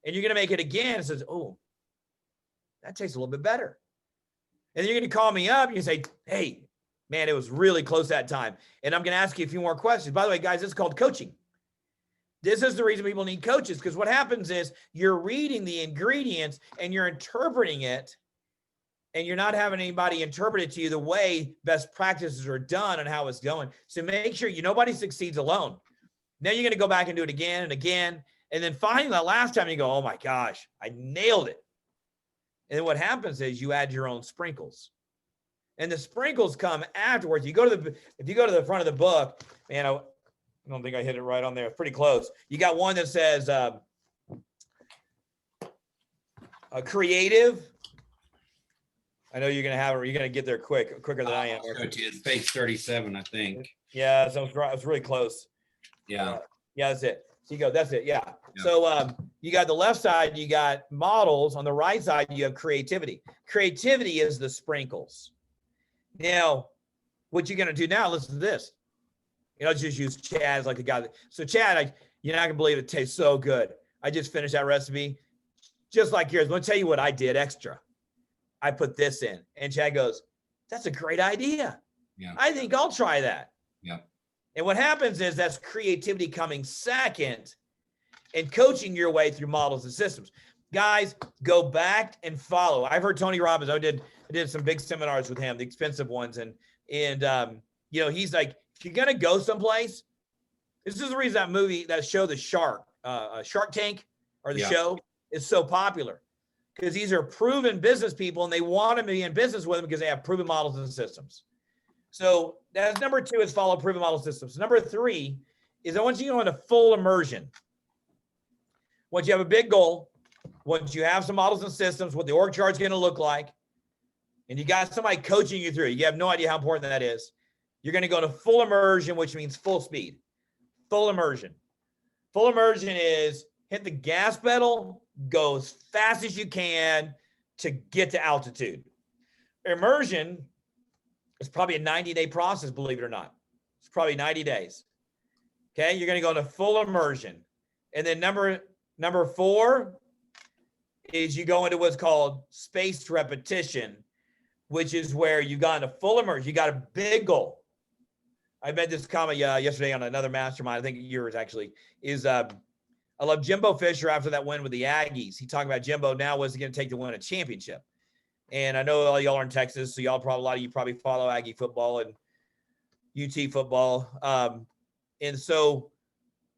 Speaker 2: And you're going to make it again. It says, oh, that tastes a little bit better. And then you're going to call me up and you say, hey, man, it was really close that time. And I'm going to ask you a few more questions. By the way, guys, this is called coaching. This is the reason people need coaches, because what happens is you're reading the ingredients and you're interpreting it, and you're not having anybody interpret it to you the way best practices are done and how it's going. So make sure nobody succeeds alone. Now you're going to go back and do it again and again. And then finally, the last time you go, oh my gosh, I nailed it. And then what happens is you add your own sprinkles. And the sprinkles come afterwards. If you go to the front of the book, man, I don't think I hit it right on there. It's pretty close. You got one that says creative. I know you're going to get there quicker than I am.
Speaker 1: It's page 37, I think.
Speaker 2: Yeah, so it's really close.
Speaker 1: Yeah.
Speaker 2: Yeah, that's it. So you go, that's it. Yeah. So you got the left side, you got models. On the right side, you have creativity. Creativity is the sprinkles. Now, what you're going to do now, listen to this. Just use Chad as like the guy. So Chad, you're not going to believe it tastes so good. I just finished that recipe. Just like yours. I'm going to tell you what I did extra. I put this in. And Chad goes, that's a great idea.
Speaker 1: Yeah.
Speaker 2: I think I'll try that.
Speaker 1: Yeah.
Speaker 2: And what happens is that's creativity coming second and coaching your way through models and systems. Guys, go back and follow. I've heard Tony Robbins. I did some big seminars with him, the expensive ones. And And, he's like, if you're going to go someplace, this is the reason that show, The Shark Tank, or the show, is so popular, because these are proven business people and they want to be in business with them because they have proven models and systems. So that's number 2, is follow proven model systems. Number 3 is I want you to go into full immersion. Once you have a big goal, once you have some models and systems, what the org chart's going to look like, and you got somebody coaching you through, you have no idea how important that is. You're going to go to full immersion, which means full speed. Full immersion. Full immersion is hit the gas pedal, go as fast as you can to get to altitude. Immersion is probably a 90-day process, believe it or not. It's probably 90 days. Okay, you're going to go into full immersion. And then number 4 is you go into what's called spaced repetition, which is where you got into full immersion. You got a big goal. I made this comment yesterday on another mastermind, I think yours actually, is I love Jimbo Fisher after that win with the Aggies. He talked about Jimbo now what's it going to take to win a championship. And I know all y'all are in Texas, so a lot of you probably follow Aggie football and UT football. And so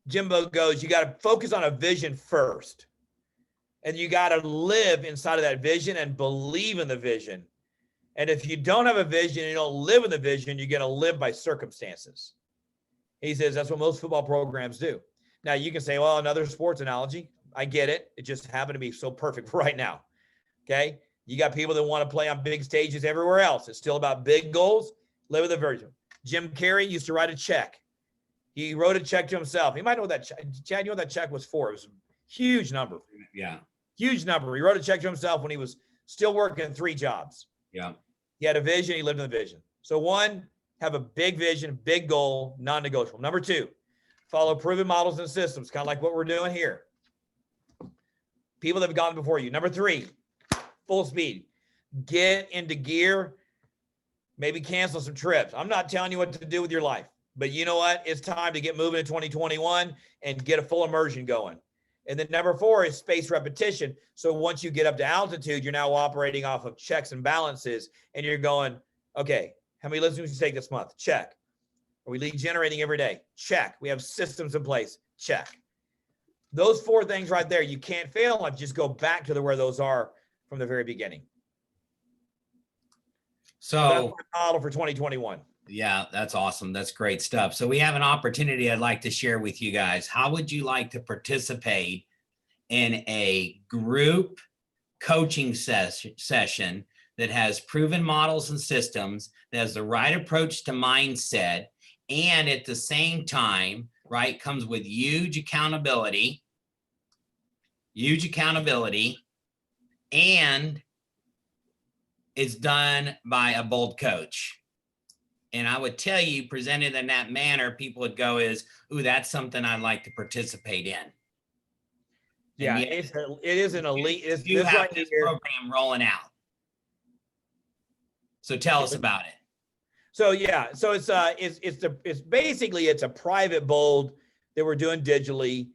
Speaker 2: Jimbo goes, you got to focus on a vision first. And you got to live inside of that vision and believe in the vision. And if you don't have a vision and you don't live in the vision, you're going to live by circumstances. He says that's what most football programs do. Now, you can say, well, another sports analogy. I get it. It just happened to be so perfect for right now. Okay? You got people that want to play on big stages everywhere else. It's still about big goals. Live with the vision. Jim Carrey used to write a check. He wrote a check to himself. You might know what that check, Chad, you know what that check was for. It was a huge number.
Speaker 1: Yeah.
Speaker 2: Huge number. He wrote a check to himself when he was still working 3 jobs.
Speaker 1: Yeah.
Speaker 2: He had a vision. He lived in the vision. So 1, have a big vision, big goal, non-negotiable. Number 2, follow proven models and systems, kind of like what we're doing here. People that have gone before you. Number 3, full speed. Get into gear. Maybe cancel some trips. I'm not telling you what to do with your life, but you know what? It's time to get moving in 2021 and get a full immersion going. And then number 4 is spaced repetition. So once you get up to altitude, you're now operating off of checks and balances, and you're going, okay, how many listeners we take this month? Check. Are we lead generating every day? Check. We have systems in place. Check. Those 4 things right there, you can't fail on. Just go back to where those are from the very beginning.
Speaker 1: So
Speaker 2: that's my model for 2021.
Speaker 1: Yeah, that's awesome. That's great stuff. So we have an opportunity I'd like to share with you guys. How would you like to participate in a group coaching session that has proven models and systems, that has the right approach to mindset, and at the same time, right, comes with huge accountability, and it's done by a bold coach? And I would tell you, presented in that manner, people would go is, ooh, that's something I'd like to participate in.
Speaker 2: Yeah, it is an elite.
Speaker 1: You have this program rolling out. So tell us about it.
Speaker 2: So yeah, so it's basically a private bold that we're doing digitally.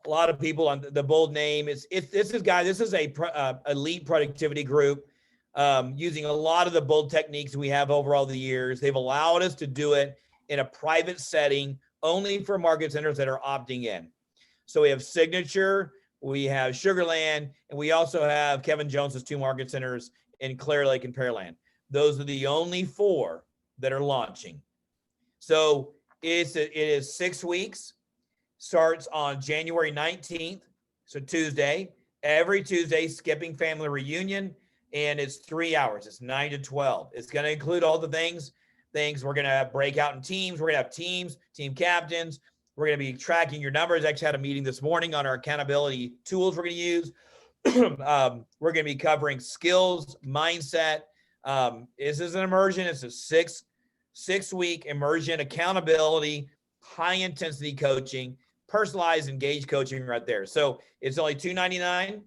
Speaker 2: A lot of people on the bold name. This is a elite productivity group. Using a lot of the bold techniques we have over all the years. They've allowed us to do it in a private setting only for market centers that are opting in. So we have Signature, we have Sugar Land, and we also have Kevin Jones's 2 market centers in Clear Lake and Pearland. Those are the only 4 that are launching. So it is 6 weeks, starts on January 19th, so Tuesday. Every Tuesday, skipping family reunion. And it's 3 hours. It's 9 to 12. It's going to include all the things. We're going to have breakout in teams. We're going to have teams, team captains. We're going to be tracking your numbers. Actually had a meeting this morning on our accountability tools we're going to use. We're going to be covering skills, mindset. This is an immersion. It's a six-week immersion, accountability, high intensity coaching, personalized, engaged coaching right there. So it's only $299.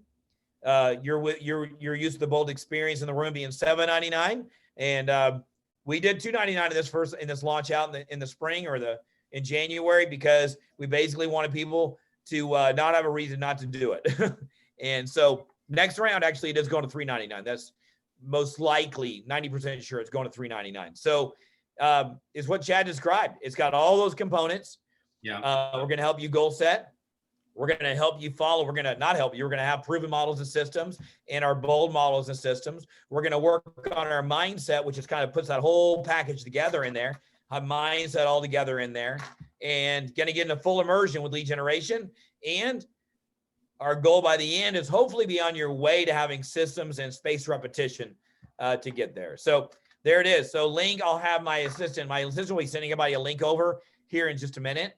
Speaker 2: You're used to the bold experience in the room being $799, and we did $299 in this launch out in the spring or in January, because we basically wanted people to not have a reason not to do it. And so next round, actually, it is going to $399. That's most likely 90% sure it's going to $399. So is what Chad described. It's got all those components.
Speaker 1: Yeah.
Speaker 2: We're going to help you goal set. We're going to help you follow. We're going to not help you. We're going to have proven models and systems and our bold models and systems. We're going to work on our mindset, which is kind of puts that whole package together in there, a mindset all together in there, and going to get into full immersion with lead generation. And our goal by the end is hopefully be on your way to having systems and spaced repetition to get there. So there it is. So link, I'll have my assistant will be sending everybody a link over here in just a minute.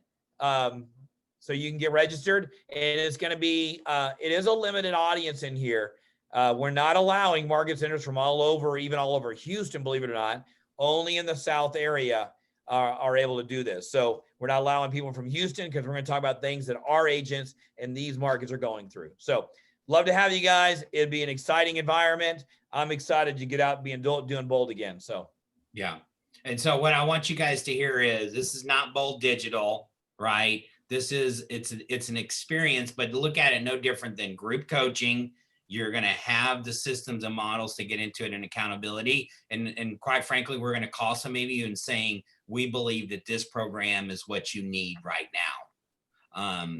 Speaker 2: So you can get registered, and it's going to be, it is a limited audience in here. We're not allowing market centers from all over, even all over Houston, believe it or not. Only in the South area are able to do this. So we're not allowing people from Houston because we're going to talk about things that our agents and these markets are going through. So love to have you guys. It'd be an exciting environment. I'm excited to get out and doing bold again. So
Speaker 1: yeah. And so what I want you guys to hear is this is not bold digital, right? This is, it's an experience, but look at it no different than group coaching. You're going to have the systems and models to get into it and accountability. And quite frankly, we're going to call some of you and saying, we believe that this program is what you need right now.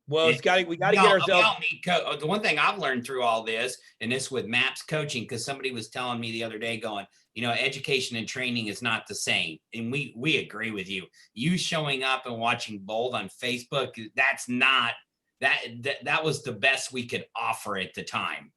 Speaker 2: Well, we got to get ourselves.
Speaker 1: The one thing I've learned through all this, and this with MAPS coaching, because somebody was telling me the other day going, education and training is not the same. And we agree with you. You showing up and watching Bold on Facebook, that's not, that was the best we could offer at the time.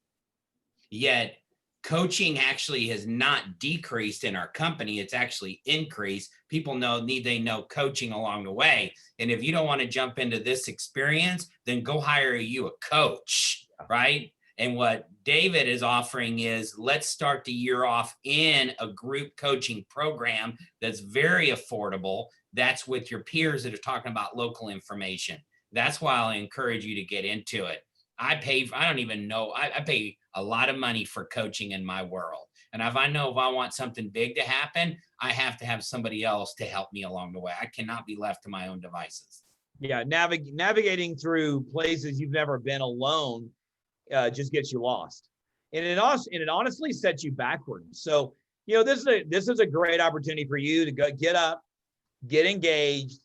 Speaker 1: Yet coaching actually has not decreased in our company. It's actually increased. People they know coaching along the way. And if you don't want to jump into this experience, then go hire you a coach, right? And what David is offering is let's start the year off in a group coaching program that's very affordable. That's with your peers that are talking about local information. That's why I encourage you to get into it. I pay a lot of money for coaching in my world. And if I want something big to happen, I have to have somebody else to help me along the way. I cannot be left to my own devices.
Speaker 2: Yeah. Navigating through places you've never been alone just gets you lost. And it honestly sets you backwards. So, this is a great opportunity for you to go get up, get engaged,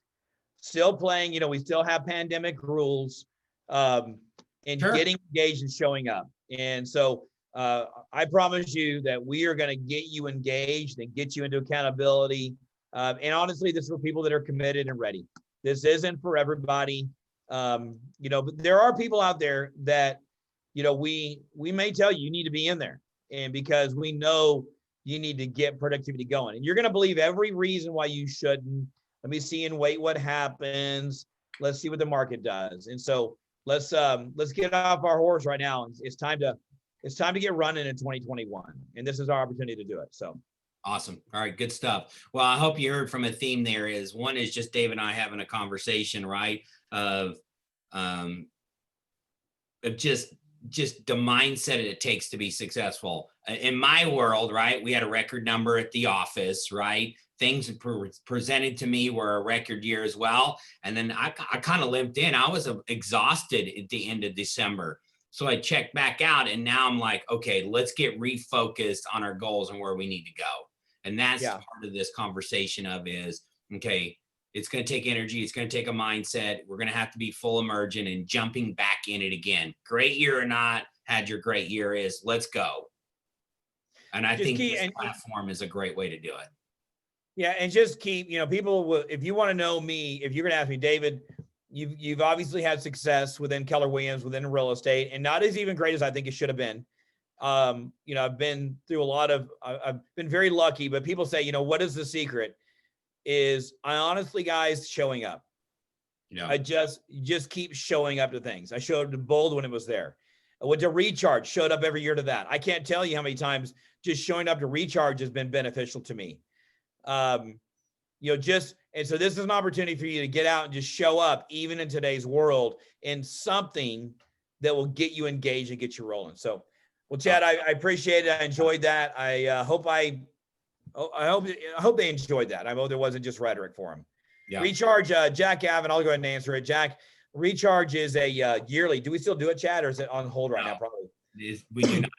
Speaker 2: still playing, we still have pandemic rules, and sure. Getting engaged and showing up. And so I promise you that we are going to get you engaged and get you into accountability. And honestly, this is for people that are committed and ready. This isn't for everybody. But there are people out there that, we may tell you need to be in there, and because we know you need to get productivity going, and you're going to believe every reason why you shouldn't. Let me see and wait what happens. Let's see what the market does. And so let's get off our horse right now. It's time to get running in 2021. And this is our opportunity to do it. So
Speaker 1: awesome. All right, good stuff. Well, I hope you heard from a theme there is one is just Dave and I having a conversation, right? Of just the mindset it takes to be successful. In my world, right? We had a record number at the office, right? Things presented to me were a record year as well. And then I kind of limped in. I was exhausted at the end of December. So I checked back out, and now I'm like, okay, let's get refocused on our goals and where we need to go. And that's part of this conversation of is, okay, it's going to take energy. It's going to take a mindset. We're going to have to be full immersion and jumping back in it again. Great year or not, had your great year is, let's go. And I think this platform is a great way to do it.
Speaker 2: Yeah, and just keep, people will, if you want to know me, if you're going to ask me, David, you've obviously had success within Keller Williams, within real estate, and not as even great as I think it should have been. I've been through I've been very lucky, but people say, what is the secret? Is I honestly, guys, showing up. I just keep showing up to things. I showed up to Bold when it was there. I went to Recharge, showed up every year to that. I can't tell you how many times just showing up to Recharge has been beneficial to me. And so this is an opportunity for you to get out and just show up even in today's world in something that will get you engaged and get you rolling. So, well, Chad, I appreciate it. I enjoyed that. I hope they enjoyed that. I hope there wasn't just rhetoric for them. Yeah. Recharge, Jack Gavin, I'll go ahead and answer it. Jack, Recharge is a yearly. Do we still do it, Chad, or is it on hold right now? Probably.
Speaker 1: We do not do it.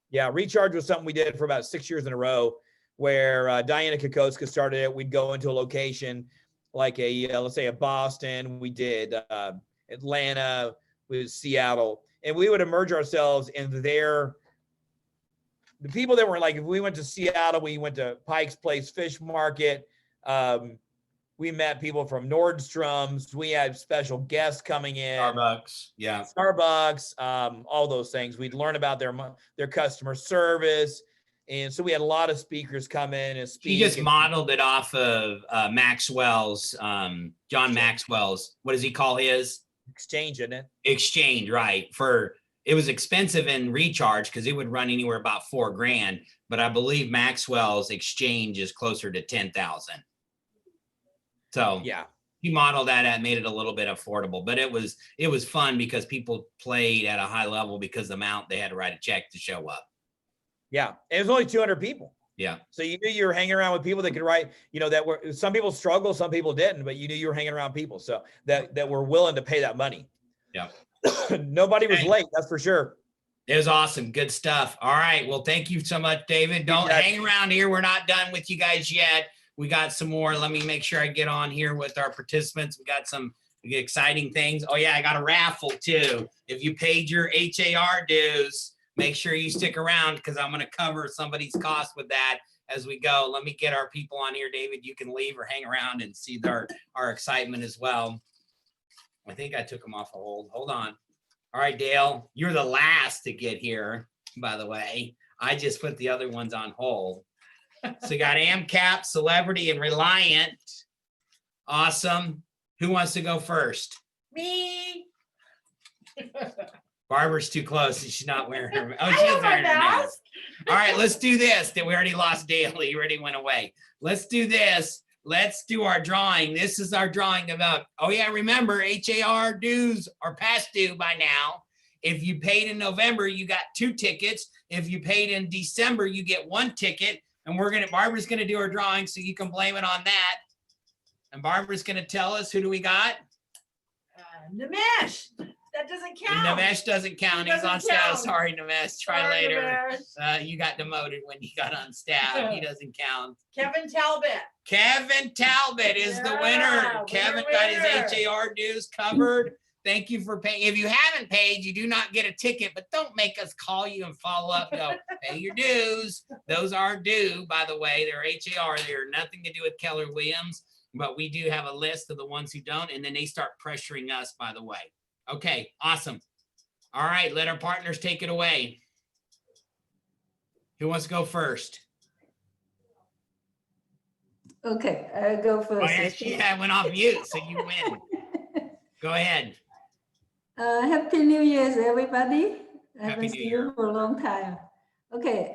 Speaker 2: Yeah, Recharge was something we did for about 6 years in a row. where Diana Kokoska started it. We'd go into a location like let's say a Boston. We did Atlanta, with Seattle, and we would immerse ourselves in the people that were like, if we went to Seattle, we went to Pike's Place Fish Market. We met people from Nordstrom's. We had special guests coming in.
Speaker 1: Starbucks. Yeah.
Speaker 2: Starbucks, all those things. We'd learn about their customer service. And so we had a lot of speakers come in and speak.
Speaker 1: He just modeled it off of Maxwell's, John Maxwell's, what does he call his?
Speaker 2: Exchange, isn't it?
Speaker 1: Exchange, right. It was expensive in recharge because it would run anywhere about $4,000, but I believe Maxwell's Exchange is closer to 10,000. So
Speaker 2: yeah,
Speaker 1: he modeled that and made it a little bit affordable, but it was fun because people played at a high level because the amount they had to write a check to show up.
Speaker 2: Yeah, it was only 200 people.
Speaker 1: Yeah.
Speaker 2: So you knew you were hanging around with people that could write, that were, some people struggle, some people didn't, but you knew you were hanging around people so that were willing to pay that money.
Speaker 1: Yeah.
Speaker 2: Nobody was late, that's for sure.
Speaker 1: It was awesome. Good stuff. All right. Well, thank you so much, David. Don't hang around here. We're not done with you guys yet. We got some more. Let me make sure I get on here with our participants. We got some exciting things. Oh yeah, I got a raffle too. If you paid your HAR dues, make sure you stick around because I'm going to cover somebody's cost with that as we go. Let me get our people on here. David, you can leave or hang around and see our excitement as well. I think I took them off a hold. Hold on. All right, Dale, you're the last to get here, by the way. I just put the other ones on hold. So you got AMCAP, Celebrity, and Reliant. Awesome. Who wants to go first?
Speaker 3: Me.
Speaker 1: Barbara's too close. She's not wearing her. Oh, she's wearing her mask. All right, let's do this. We already lost Daly. He already went away. Let's do this. Let's do our drawing. This is our drawing about, oh yeah, remember HAR dues are past due by now. If you paid in November, you got 2 tickets. If you paid in December, you get 1 ticket. And Barbara's gonna do her drawing so you can blame it on that. And Barbara's gonna tell us, who do we got?
Speaker 3: Nimesh. That doesn't count.
Speaker 1: Nimesh doesn't count. He's on staff. Sorry, Nimesh. Try later. You got demoted when you got on staff. He doesn't count.
Speaker 3: Kevin Talbot.
Speaker 1: Kevin Talbot is the winner. Kevin got his HAR dues covered. Thank you for paying. If you haven't paid, you do not get a ticket, but don't make us call you and follow up. Go, pay your dues. Those are due, by the way. They're HAR. They're nothing to do with Keller Williams, but we do have a list of the ones who don't, and then they start pressuring us, by the way. Okay, awesome. All right, let our partners take it away. Who wants to go first?
Speaker 4: Okay, I'll go first.
Speaker 1: Oh, yeah, I went off mute, so you win. Go ahead.
Speaker 4: Happy New Year's, everybody. I haven't
Speaker 1: New
Speaker 4: seen
Speaker 1: Year.
Speaker 4: you for a long time. Okay,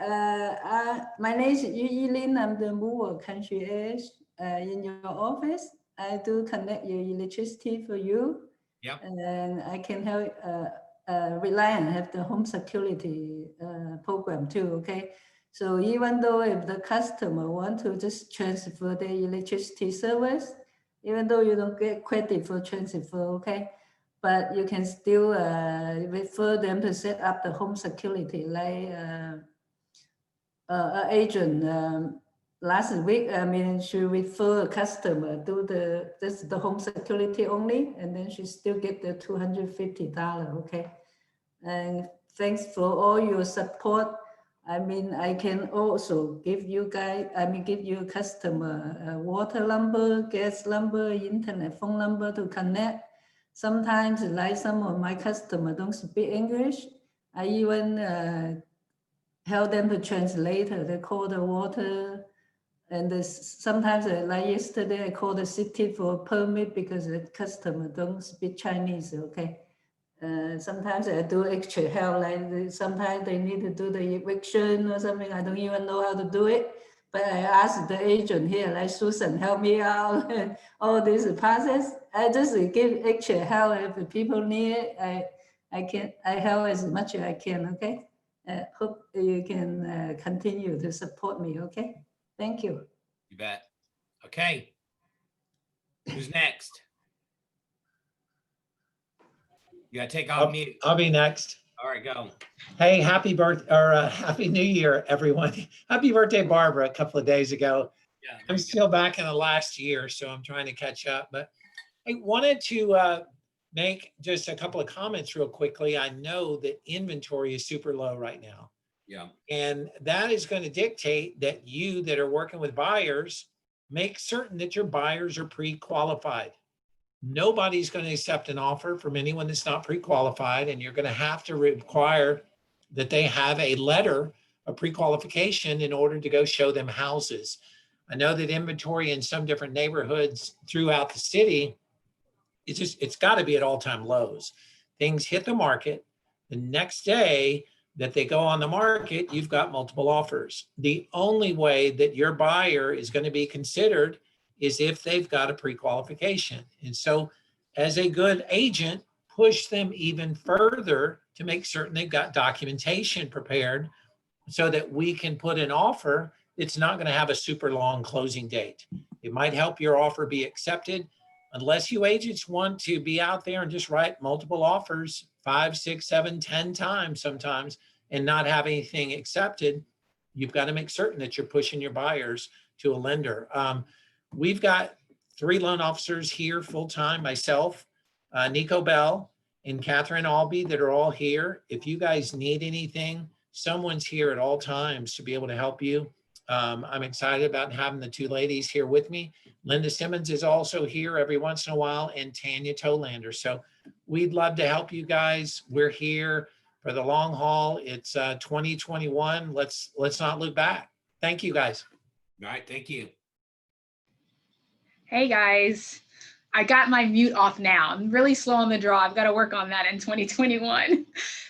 Speaker 4: my name is Yu Yilin. I'm the mover concierge in your office. I do connect your electricity for you.
Speaker 1: Yep.
Speaker 4: And I can help Reliant have the home security program too, okay? So even though if the customer want to just transfer their electricity service, even though you don't get credit for transfer, okay? But you can still refer them to set up the home security, like an agent last week, she refer a customer to the home security only, and then she still get the $250, okay? And thanks for all your support. I can also give you guys, give you a customer water number, gas number, internet phone number to connect. Sometimes, like some of my customers don't speak English, I even help them to translate. They call the water. And sometimes, like yesterday, I called the city for a permit because the customer don't speak Chinese, okay? Sometimes I do extra help, like sometimes they need to do the eviction or something. I don't even know how to do it. But I asked the agent here, like Susan, help me out, and all this process. I just give extra help if people need it. I help as much as I can, okay? Hope you can continue to support me, okay? Thank you.
Speaker 1: You bet. Okay. Who's next? You gotta take off mute.
Speaker 5: I'll be next.
Speaker 1: All right, go.
Speaker 5: Hey, happy happy New Year, everyone. Happy birthday, Barbara, a couple of days ago.
Speaker 1: Yeah.
Speaker 5: I'm still back in the last year, so I'm trying to catch up. But I wanted to make just a couple of comments real quickly. I know that inventory is super low right now.
Speaker 1: Yeah.
Speaker 5: And that is going to dictate that you that are working with buyers, make certain that your buyers are pre-qualified. Nobody's going to accept an offer from anyone that's not pre-qualified, and you're going to have to require that they have a letter of pre-qualification in order to go show them houses. I know that inventory in some different neighborhoods throughout the city, it's got to be at all-time lows. Things hit the market. The next day that they go on the market, you've got multiple offers. The only way that your buyer is going to be considered is if they've got a pre-qualification. And so as a good agent, push them even further to make certain they've got documentation prepared so that we can put an offer that's not going to have a super long closing date. It might help your offer be accepted. Unless you agents want to be out there and just write multiple offers 5, 6, 7, 10 times sometimes and not have anything accepted, you've got to make certain that you're pushing your buyers to a lender. We've got 3 loan officers here full-time, myself, Nico Bell, and Catherine Albee that are all here. If you guys need anything, someone's here at all times to be able to help you. I'm excited about having the 2 ladies here with me. Linda Simmons is also here every once in a while, and Tanya Tolander. So we'd love to help you guys. We're here for the long haul. It's 2021. Let's not look back. Thank you, guys.
Speaker 1: All right, thank you.
Speaker 6: Hey guys, I got my mute off now. I'm really slow on the draw. I've got to work on that in 2021.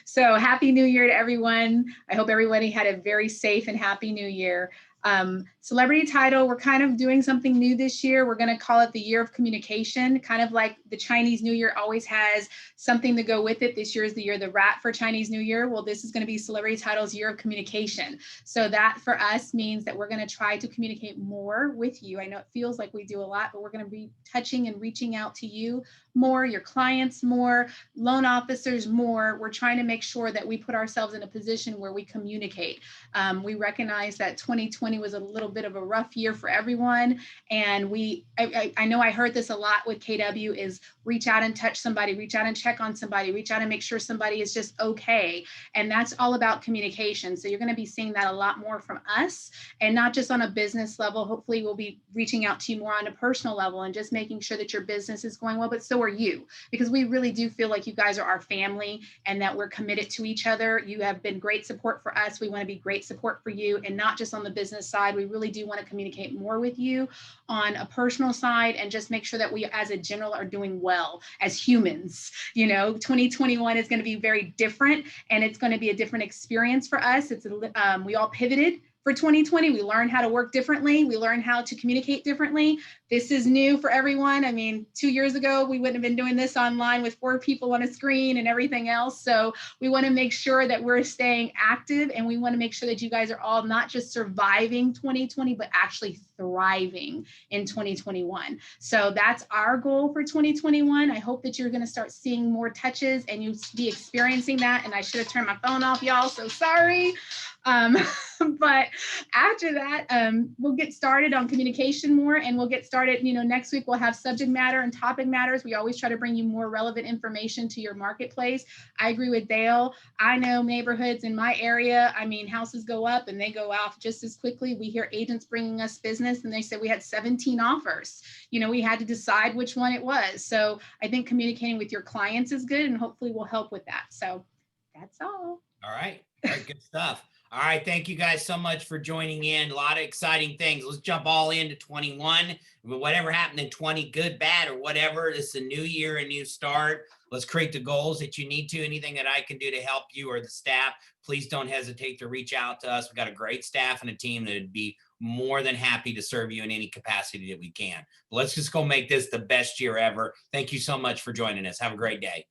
Speaker 6: So happy New Year to everyone. I hope everybody had a very safe and happy New Year. Celebrity Title, we're kind of doing something new this year. We're going to call it the Year of Communication, kind of like the Chinese New Year always has something to go with it. This year is the year of the rat for Chinese New Year. Well, this is going to be Celebrity Title's Year of Communication. So that for us means that we're going to try to communicate more with you. I know it feels like we do a lot, but we're going to be touching and reaching out to you more, your clients more, loan officers more. We're trying to make sure that we put ourselves in a position where we communicate. We recognize that 2020 was a little bit of a rough year for everyone. And I know I heard this a lot with KW is reach out and touch somebody, reach out and check on somebody, reach out and make sure somebody is just okay. And that's all about communication. So you're going to be seeing that a lot more from us, and not just on a business level. Hopefully we'll be reaching out to you more on a personal level and just making sure that your business is going well, but so are you, because we really do feel like you guys are our family and that we're committed to each other. You have been great support for us. We want to be great support for you, and not just on the business side. We really do want to communicate more with you on a personal side and just make sure that we as a general are doing well as humans. You know, 2021 is going to be very different, and it's going to be a different experience for us. We all pivoted for 2020. We learned how to work differently. We learned how to communicate differently. This is new for everyone. I mean, 2 years ago, we wouldn't have been doing this online with 4 people on a screen and everything else. So we want to make sure that we're staying active, and we want to make sure that you guys are all not just surviving 2020, but actually thriving in 2021. So that's our goal for 2021. I hope that you're going to start seeing more touches and you'll be experiencing that. And I should have turned my phone off, y'all, so sorry. But after that, we'll get started on communication more, and we'll get started, next week we'll have subject matter and topic matters. We always try to bring you more relevant information to your marketplace. I agree with Dale. I know neighborhoods in my area, I mean, houses go up and they go off just as quickly. We hear agents bringing us business and they said we had 17 offers. We had to decide which one it was. So I think communicating with your clients is good, and hopefully will help with that. So that's all.
Speaker 1: All right, good stuff. All right, thank you guys so much for joining in. A lot of exciting things. Let's jump all into 21. Whatever happened in 20, good, bad, or whatever, it's a new year, a new start. Let's create the goals that you need to. Anything that I can do to help you or the staff, please don't hesitate to reach out to us. We've got a great staff and a team that would be more than happy to serve you in any capacity that we can. But let's just go make this the best year ever. Thank you so much for joining us. Have a great day.